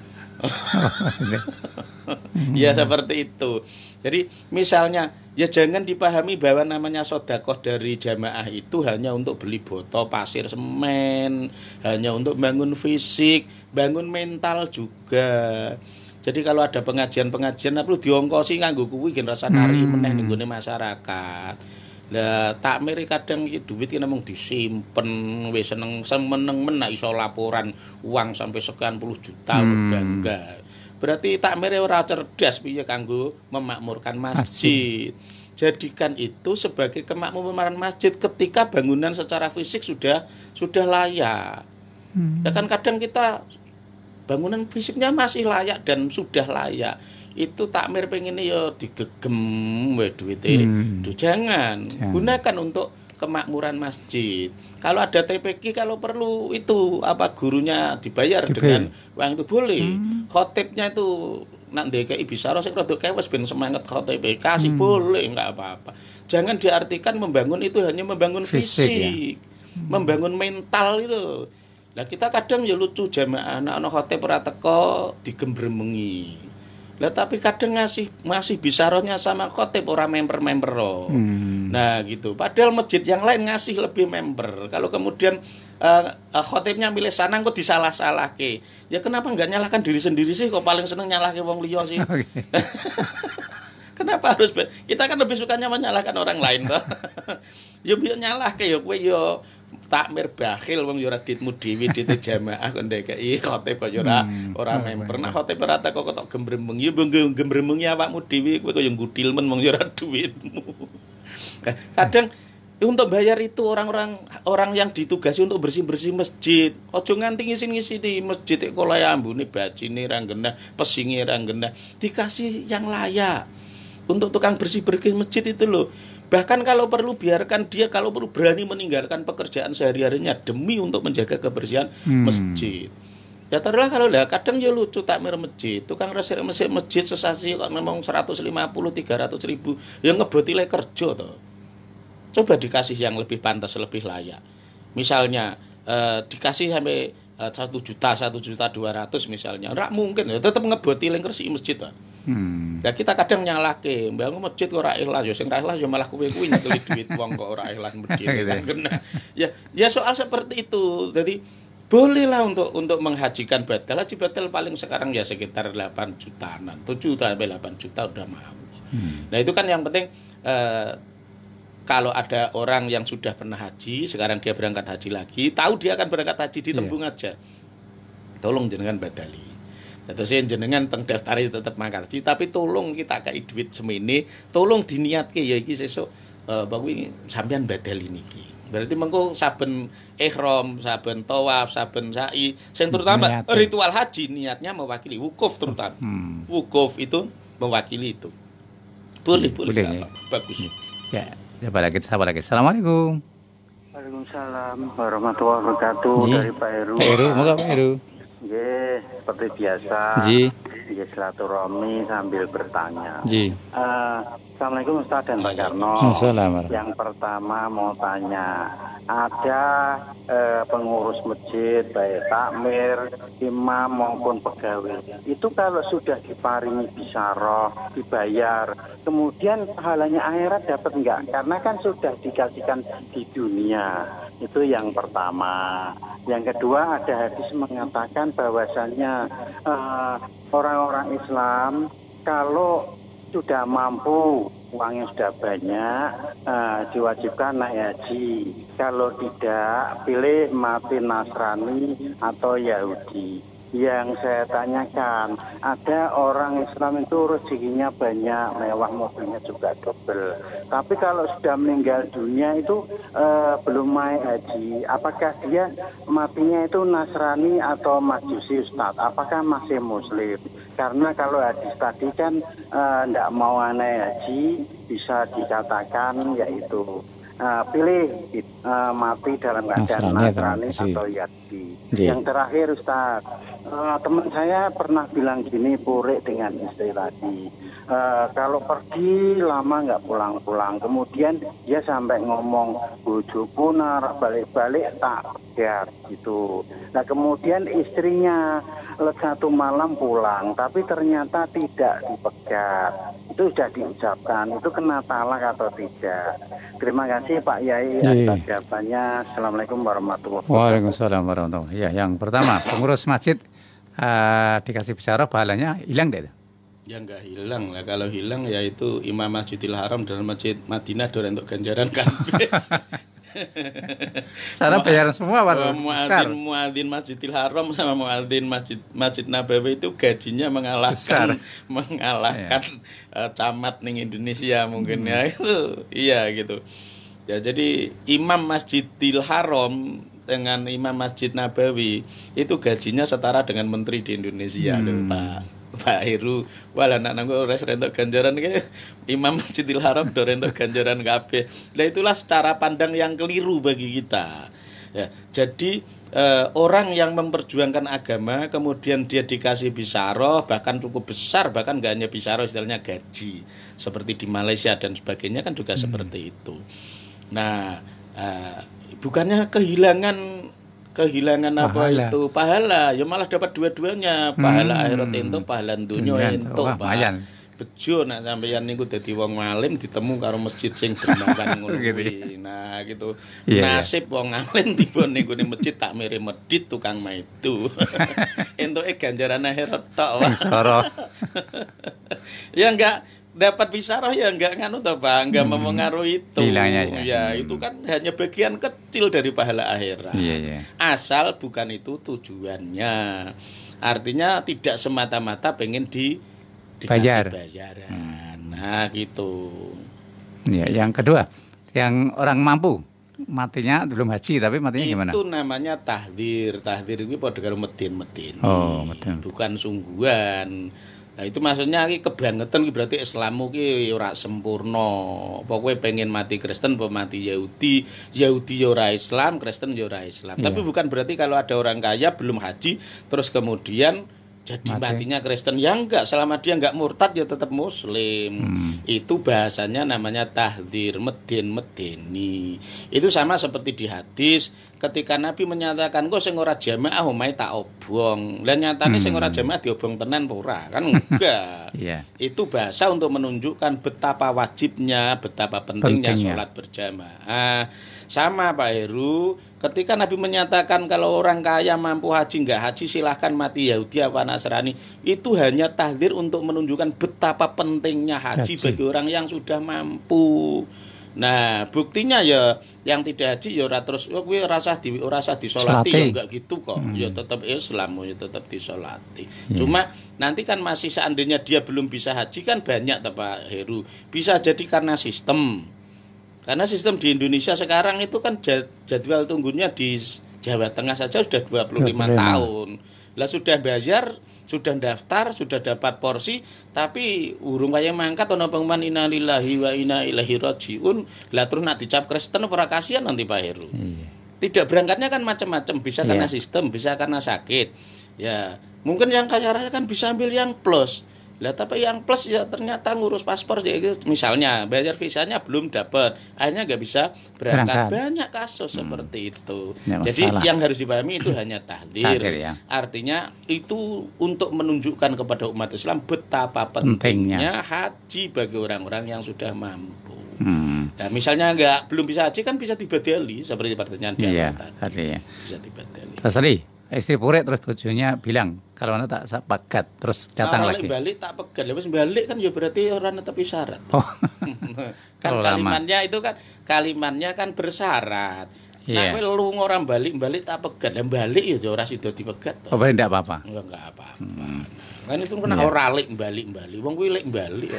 Ya seperti itu. Jadi misalnya ya jangan dipahami bahwa namanya sedekah dari jamaah itu hanya untuk beli botol pasir semen, hanya untuk bangun fisik, bangun mental juga. Jadi kalau ada pengajian-pengajian perlu diongkosi nganggo kuwi gen rasa nari meneh ning gone masyarakat. Lah takmir kadang iki duit ki namung disimpen wis seneng men iso laporan uang sampai sekian puluh juta bangga. Berarti takmir ora cerdas piye kanggo memakmurkan masjid. Jadikan itu sebagai kemakmuran masjid ketika bangunan secara fisik sudah layak. Ya kan kadang kita bangunan fisiknya masih layak dan sudah layak. Itu takmir pengen ya digegem we duwite. Jangan gunakan untuk kemakmuran masjid. Kalau ada TPQ kalau perlu itu gurunya dibayar dengan uang itu boleh. Khotibnya itu nak ndekeki bisaroh sing rada kewes ben semangat khotib kasih boleh enggak apa-apa. Jangan diartikan membangun itu hanya membangun fisik ya. Membangun mental itu. Lah kita kadang ya lucu jamaah anak khotib ora teko digembremengi. Lah tapi kadang masih bisarohnya sama khotib ora member-member. Nah gitu. Padahal masjid yang lain ngasih lebih member. Kalau kemudian khotibnya milih sana kok disalah-salahke. Ya kenapa enggak nyalahkan diri sendiri sih kok paling seneng nyalahke wong liya sih. Okay. Kenapa harus kita kan lebih sukanya menyalahkan orang lain toh. Ya biar nyalahke ya kowe ya takmir bakhil wong yo ora ditmu dhewe dit jamaah kok ndekeki khotib kok yo ora member. Nek khotib ora teko kok gembremeng ya gembremengi awakmu dhewe kowe kok yo ngudil men wong yo ora duitmu. Kadang untuk bayar itu orang yang ditugasi untuk bersih-bersih masjid. Ojo nganti ngisi-ngisi di masjid kok lae ambune bajine ra genah, pesinge ra genah. Dikasih yang layak. Untuk tukang bersih-bersih masjid itu loh. Bahkan kalau perlu biarkan dia kalau perlu berani meninggalkan pekerjaan sehari-harinya demi untuk menjaga kebersihan masjid. Ya taruhlah kalau kadang ya lucu takmir masjid, tukang resik masjid sesasi kok memang 150 300 ribu, ya ngebotile kerja toh. Coba dikasih yang lebih pantas, lebih layak. Misalnya dikasih sampai 1 juta 200 misalnya, ora mungkin ya tetap ngebotile resik masjid toh. Ya kita kadang nyalahke, bangun masjid kok ora ikhlas, ya sing ora ikhlas ya malah kowe-kowe nyekeli duit wong kok ora ikhlas masjid. Ya soal seperti itu. Jadi bolehlah untuk menghajikan batal. Haji batal paling sekarang ya sekitar 8 jutaan, 7 sampai 8 juta udah mau. Nah, itu kan yang penting kalau ada orang yang sudah pernah haji, sekarang dia berangkat haji lagi, tahu dia akan berangkat haji di tembung aja. Tolong jenengan badali. Terus jenengan teng daftari tetap mangkat. Tapi tolong kita kei duit semene, tolong diniatke ya iki sesuk kuwi sampean badali niki. Berarti mengko saben ihram, saben tawaf, saben sa'i, sing terutama ritual haji niatnya mewakili wukuf terutama. Wukuf itu mewakili itu. Boleh. Ya. Bagus. Ya, sabar lagi. Assalamualaikum. Waalaikumsalam warahmatullahi wabarakatuh. Dari Pak Heru. Pak Heru, moga Pak Heru. Nggih, seperti biasa. Ji. Silaturahmi sambil bertanya. Ji. Assalamualaikum Ustaz dan Pak Karno. Yang pertama mau tanya, ada pengurus masjid baik takmir, imam maupun pegawai. Itu kalau sudah diparingi bisaroh, dibayar, kemudian pahalanya akhirat dapat enggak? Karena kan sudah dikasihkan di dunia. Itu yang pertama. Yang kedua, ada hadis mengatakan bahwasannya orang-orang Islam kalau sudah mampu, uangnya sudah banyak, diwajibkan naik haji. Kalau tidak, pilih mati Nasrani atau Yahudi. Yang saya tanyakan, ada orang Islam itu rezekinya banyak, mewah, mobilnya juga double. Tapi kalau sudah meninggal dunia itu belum naik haji, apakah dia matinya itu Nasrani atau Majusi Ustaz? Apakah masih Muslim? Karena kalau hadis tadi kan tidak mau naik haji, bisa dikatakan yaitu pilih mati dalam keadaan Nasrani atau Yahudi. tadi. Iya. Yang terakhir Ustaz, teman saya pernah bilang gini, purik dengan istri tadi. Kalau pergi lama nggak pulang-pulang, kemudian dia sampai ngomong bojoku narak balik-balik tak pegat gitu. Nah kemudian istrinya satu malam pulang, tapi ternyata tidak dipegat. Itu sudah diucapkan, itu kena talak atau tidak? Terima kasih Pak Yai atas jawabannya. Assalamualaikum warahmatullahi wabarakatuh. Waalaikumsalam warahmatullahi wabarakatuh. Ya, yang pertama pengurus masjid dikasih bicara pahalanya hilang deh. Ya enggak hilang lah, kalau hilang ya itu Imam Masjidil Haram dan Masjid Madinah dora untuk ganjaran kabeh. Cara bayaran semua besar. Muadzin Masjidil Haram sama muadzin Masjid Nabawi itu gajinya mengalahkan camat ning Indonesia mungkin ya itu. Iya gitu. Ya jadi Imam Masjidil Haram dengan Imam Masjid Nabawi itu gajinya setara dengan menteri di Indonesia loh Pak Heru. Wala anak nanggo res rentok ganjaran ke Imam Masjidil Haram do rentok ganjaran kabeh. Lah itulah cara pandang yang keliru bagi kita. Ya, jadi orang yang memperjuangkan agama kemudian dia dikasih bisaroh bahkan cukup besar, bahkan gak hanya bisaroh istilahnya gaji seperti di Malaysia dan sebagainya kan juga seperti itu. Nah, bukannya kehilangan apa itu pahala, ya malah dapat dua-duanya, pahala akhirat ento, pahala dunya ento, Pak. Bejo nek sampeyan niku dadi wong alim ditemu karo masjid sing dermakan ngono kuwi. Nah, gitu. Nasib wong alim tiba ning gone masjid tak mere medhit tukang maidu. Entuke ganjaran akhirat tok. Ya enggak dapat bisaroh ya enggak nganu toh Pak, enggak mempengaruhi itu. Ya itu kan hanya bagian kecil dari pahala akhirat. Asal bukan itu tujuannya. Artinya tidak semata-mata pengen dikasih bayaran. Nah gitu. Ya, yang kedua, yang orang mampu matinya belum haji tapi matinya gimana? Itu namanya tahdir. Tahdir itu pada karo medin-medin. Oh, medin. Bukan sungguhan. Nah itu maksudnya ki kebangetan ki berarti Islammu ki ora sempurna. Pokoknya pengen mati Kristen apa mati Yahudi, Yahudi ya ora Islam, Kristen ya ora Islam. Tapi bukan berarti kalau ada orang kaya belum haji terus kemudian jadi matinya Kristen. Ya enggak, selama dia enggak murtad ya tetap muslim. Itu bahasanya namanya tahdir, medeni. Itu sama seperti di hadis ketika Nabi menyatakan kok sing ora jamaah omahe tak obong. Lah nyatane sing ora jamaah diobong tenan apa ora? Kan enggak. Itu bahasa untuk menunjukkan betapa wajibnya, betapa pentingnya sholat berjamaah. Sama Pak Heru, ketika Nabi menyatakan kalau orang kaya mampu haji enggak haji silahkan mati Yahudi apa Nasrani, itu hanya tahdir untuk menunjukkan betapa pentingnya haji bagi orang yang sudah mampu. Nah, buktinya ya yang tidak haji ya ora terus kowe rasa disolati ya enggak gitu kok. Ya tetap Islam, ya tetap disolati. Cuma nanti kan masih seandainya dia belum bisa haji kan banyak Pak Heru. Bisa jadi karena sistem. Karena sistem di Indonesia sekarang itu kan jadwal tunggunya di Jawa Tengah saja sudah 25 tahun. Lah sudah bayar, sudah daftar, sudah dapat porsi, tapi urung kaya mangkat ana pengumuman innalillahi wa inna ilaihi rajiun. Lah terus nak dicap Kristen ora kasihan nanti Pak Heru. Tidak berangkatnya kan macam-macam, bisa karena sistem, bisa karena sakit. Ya, mungkin yang kaya raya kan bisa ambil yang plus. Lah tapi yang plus ya ternyata ngurus paspor ya misalnya bayar visanya belum dapat, akhirnya nggak bisa berangkat. Banyak kasus seperti itu. Jadi yang harus dipahami itu hanya tahdir. Artinya itu untuk menunjukkan kepada umat Islam betapa pentingnya haji bagi orang-orang yang sudah mampu. Nah, misalnya belum bisa haji kan bisa dibadali seperti pertanyaan di awal tadi. Bisa dibadali. Tadi istri purik terus bojonya bilang kalau anda tak pegat terus datang lagi. Balik tak pegat, wis balik kan ya berarti orang netepi syarat. Kan kalimatnya kan bersyarat. Nah, kowe lunga ora balik tak pegat. Lah balik ya ora sida dipegat. Oh, balik ndak apa-apa. Enggak apa-apa. Kan itu kan ora lik balik. Wong kuwi lik balik.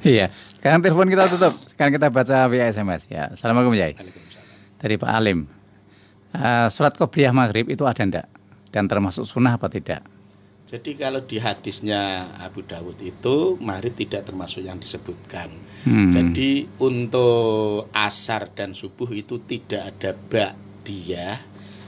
Iya. Sekarang telepon kita tutup. Sekarang kita baca via SMS ya. Assalamualaikum Yai. Dari Pak Alim. Sholat qobliyah maghrib itu ada enggak? Dan termasuk sunnah apa tidak? Jadi kalau di hadisnya Abu Dawud itu maghrib tidak termasuk yang disebutkan. Jadi untuk asar dan subuh itu tidak ada ba'diyah,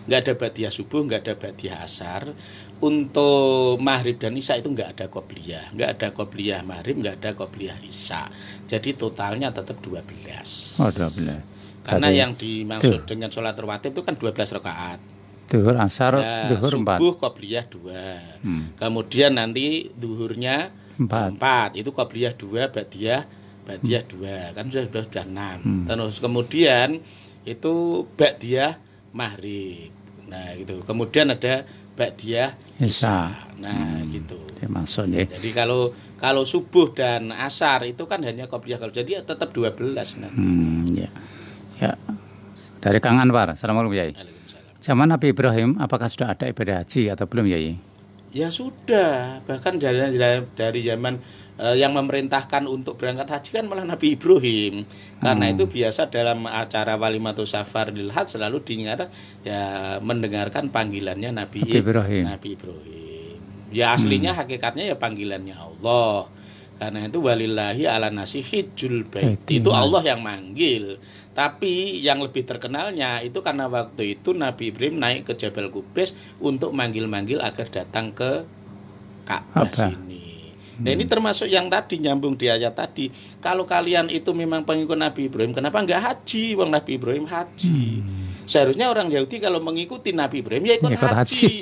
nggak ada ba'diyah subuh, nggak ada ba'diyah asar. Untuk maghrib dan isya itu nggak ada qobliyah, nggak ada qobliyah maghrib, nggak ada qobliyah isya. Jadi totalnya tetap 12. Oh, 12. Karena yang dimaksud dengan sholat rawatib itu kan 12 rakaat. Duhur asar, Ya, duhur 4. subuh qobliyah 2. Kemudian nanti duhurnya 4. Itu qobliyah 2, ba'diyah 2. Kan sudah 6. Terus kemudian itu ba'diyah maghrib. Nah, gitu. Kemudian ada ba'diyah isya. Nah, gitu. Maksudnya. Jadi kalau subuh dan asar itu kan hanya qobliyah, kalau jadi tetap 12 nanti. Ya. Ya. Dari Kang Anwar. Assalamualaikum Yai. Zaman Nabi Ibrahim apakah sudah ada ibadah haji atau belum Yai? Ya sudah, bahkan dari zaman yang memerintahkan untuk berangkat haji kan malah Nabi Ibrahim. Karena itu biasa dalam acara Walimatus Safar lil Hajj selalu diingat ya mendengarkan panggilannya Nabi Ibrahim. Ya aslinya hakikatnya ya panggilannya Allah. Karena itu walillahi ala nasi hijjul bait. Itu Allah yang manggil. Tapi yang lebih terkenalnya itu karena waktu itu Nabi Ibrahim naik ke Jabal Qubais untuk manggil-manggil agar datang ke Ka'bah sini. Nah ini termasuk yang tadi nyambung di ayat tadi. Kalau kalian itu memang pengikut Nabi Ibrahim, kenapa enggak haji? Wong Nabi Ibrahim haji. Seharusnya orang Yahudi kalau mengikuti Nabi Ibrahim ya ikut haji.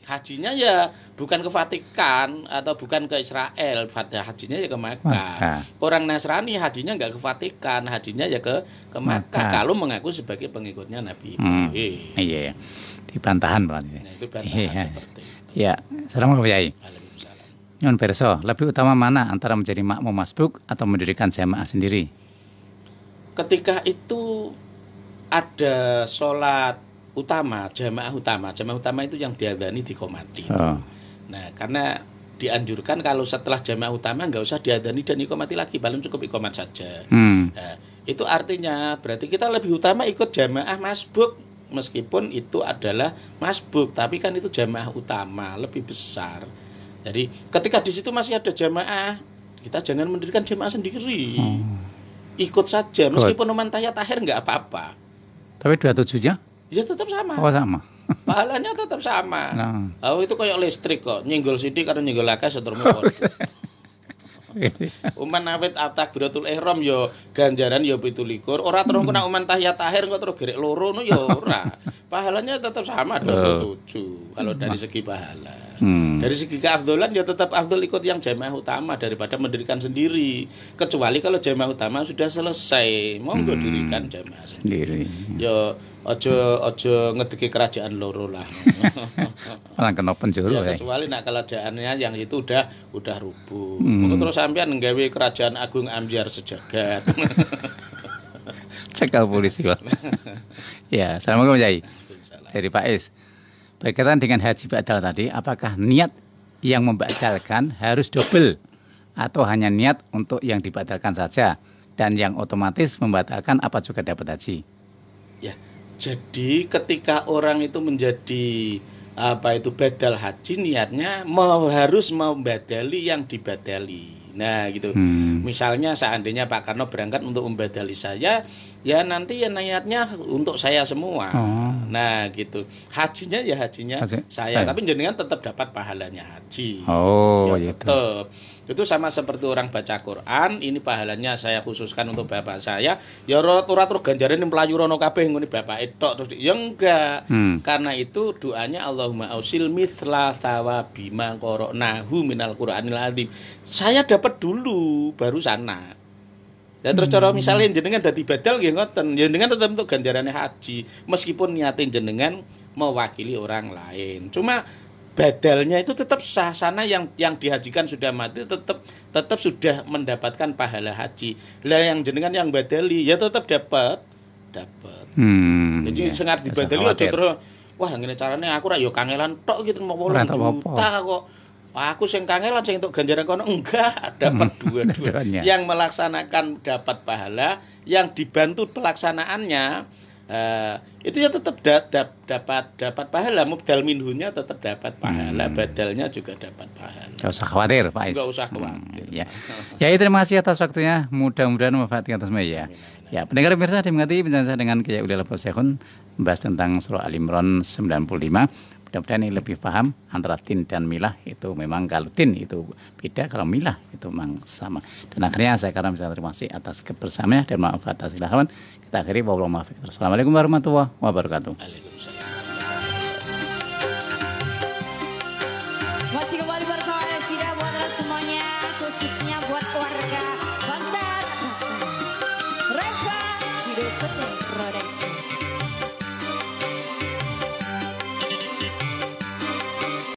Hajinya ya bukan ke Vatikan atau bukan ke Israel, hajinya ya ke Makkah. Orang Nasrani hajinya enggak ke Vatikan, hajinya ya ke Makkah kalau mengaku sebagai pengikutnya Nabi Ibrahim. Iya. Dibantahan Pak. Nah, itu bantahan seperti itu. Ya, assalamualaikum Yai. Nyun perso, lebih utama mana antara menjadi makmum masbuk atau mendirikan jamaah sendiri? Ketika itu ada sholat utama, jamaah utama itu yang diadzani diqomati. Nah, karena dianjurkan kalau setelah jamaah utama nggak usah diadzani dan iqomati lagi, paling cukup iqomat saja. Nah, itu artinya berarti kita lebih utama ikut jamaah masbuk meskipun itu adalah masbuk, tapi kan itu jamaah utama lebih besar. Jadi ketika di situ masih ada jamaah, kita jangan mendirikan jamaah sendiri. Ikut saja meskipun uman tahiyat akhir nggak apa-apa. Tapi 27-nya? Ya tetap sama. Oh sama. Pahalanya tetap sama. Oh itu kayak listrik kok, nyenggol sidik karo nyenggol akeh seterusnya. Uman awet takbiratul ihram yo ganjaran yo 17. Ora terus kena uman tahiyat akhir kok terus gerek loro no yo ora. Pahalanya tetap sama 27 kalau dari segi pahala. Dari segi keafdolan ya tetap afdol ikut yang jamaah utama daripada mendirikan sendiri. Kecuali kalau jamaah utama sudah selesai, monggo dirikan jamaah sendiri. Yo ojo ngedeki kerajaan loro lah. Malah kena penjuru ya. Kecuali nak kerajaannya yang itu udah rubuh. Monggo terus sampean nggawe kerajaan agung ambyar sejagat. Cekal polisi Pak. Ya, assalamualaikum Yai. Dari Pak Is. Berkaitan dengan haji ba'dal tadi, apakah niat yang membadalkan harus double atau hanya niat untuk yang dibadalkan saja dan yang otomatis membatalkan apa juga dapat haji? Ya, jadi ketika orang itu menjadi badal haji, niatnya harus membadali yang dibadali. Nah gitu. Misalnya seandainya Pak Karno berangkat untuk membadali saya, ya nanti ya niatnya untuk saya semua. Nah gitu. Hajinya ya hajinya saya, tapi jenengan tetap dapat pahalanya haji. Ya, tetap. Itu sama seperti orang baca Quran, ini pahalanya saya khususkan untuk bapak saya. Ya ora terus ganjaran mlayu rono kabeh ngene bapak tok terus ya enggak. Karena itu doanya Allahumma ausil mithla thawabi ma qara'nahu minal Qur'anil azim. Saya dapat dulu baru sana. Ya terus cara misalnya jenengan dadi badal nggih ngoten, ya jenengan tetap untuk ganjarannya haji meskipun niatin jenengan mewakili orang lain. Cuma badalnya itu tetap sah, sana yang dihajikan sudah mati tetap sudah mendapatkan pahala haji. Lah yang jenengan yang badali ya tetap dapat. Jadi sing arep dibadali aja terus wah ngene carane aku ra yo kangelan tok gitu mau 8 juta kok. Aku sing kangelan sing entuk ganjaran kono enggak, dapat dua-duanya. Yang melaksanakan dapat pahala, yang dibantu pelaksanaannya itu ya tetap dapat pahala, mubdal minhunya tetap dapat pahala, badalnya juga dapat pahala. Gak usah khawatir Pak Ais. Gak usah khawatir. Ya. Ya, terima kasih atas waktunya. Mudah-mudahan memanfaatkan atas ya. Ya, pendengar pemirsa dimengerti bincang dengan Kiai Ulil Syekhun membahas tentang surah Al-Imran 95. Mudah-mudahan ini lebih paham antara tin dan milah itu memang kalau tin itu beda, kalau milah itu memang sama. Dan akhirnya saya karena bisa terima kasih atas kebersamaannya dan maaf atas kelahiran. Kita akhiri wabillahi taufiq. Assalamualaikum warahmatullahi wabarakatuh. Waalaikumsalam.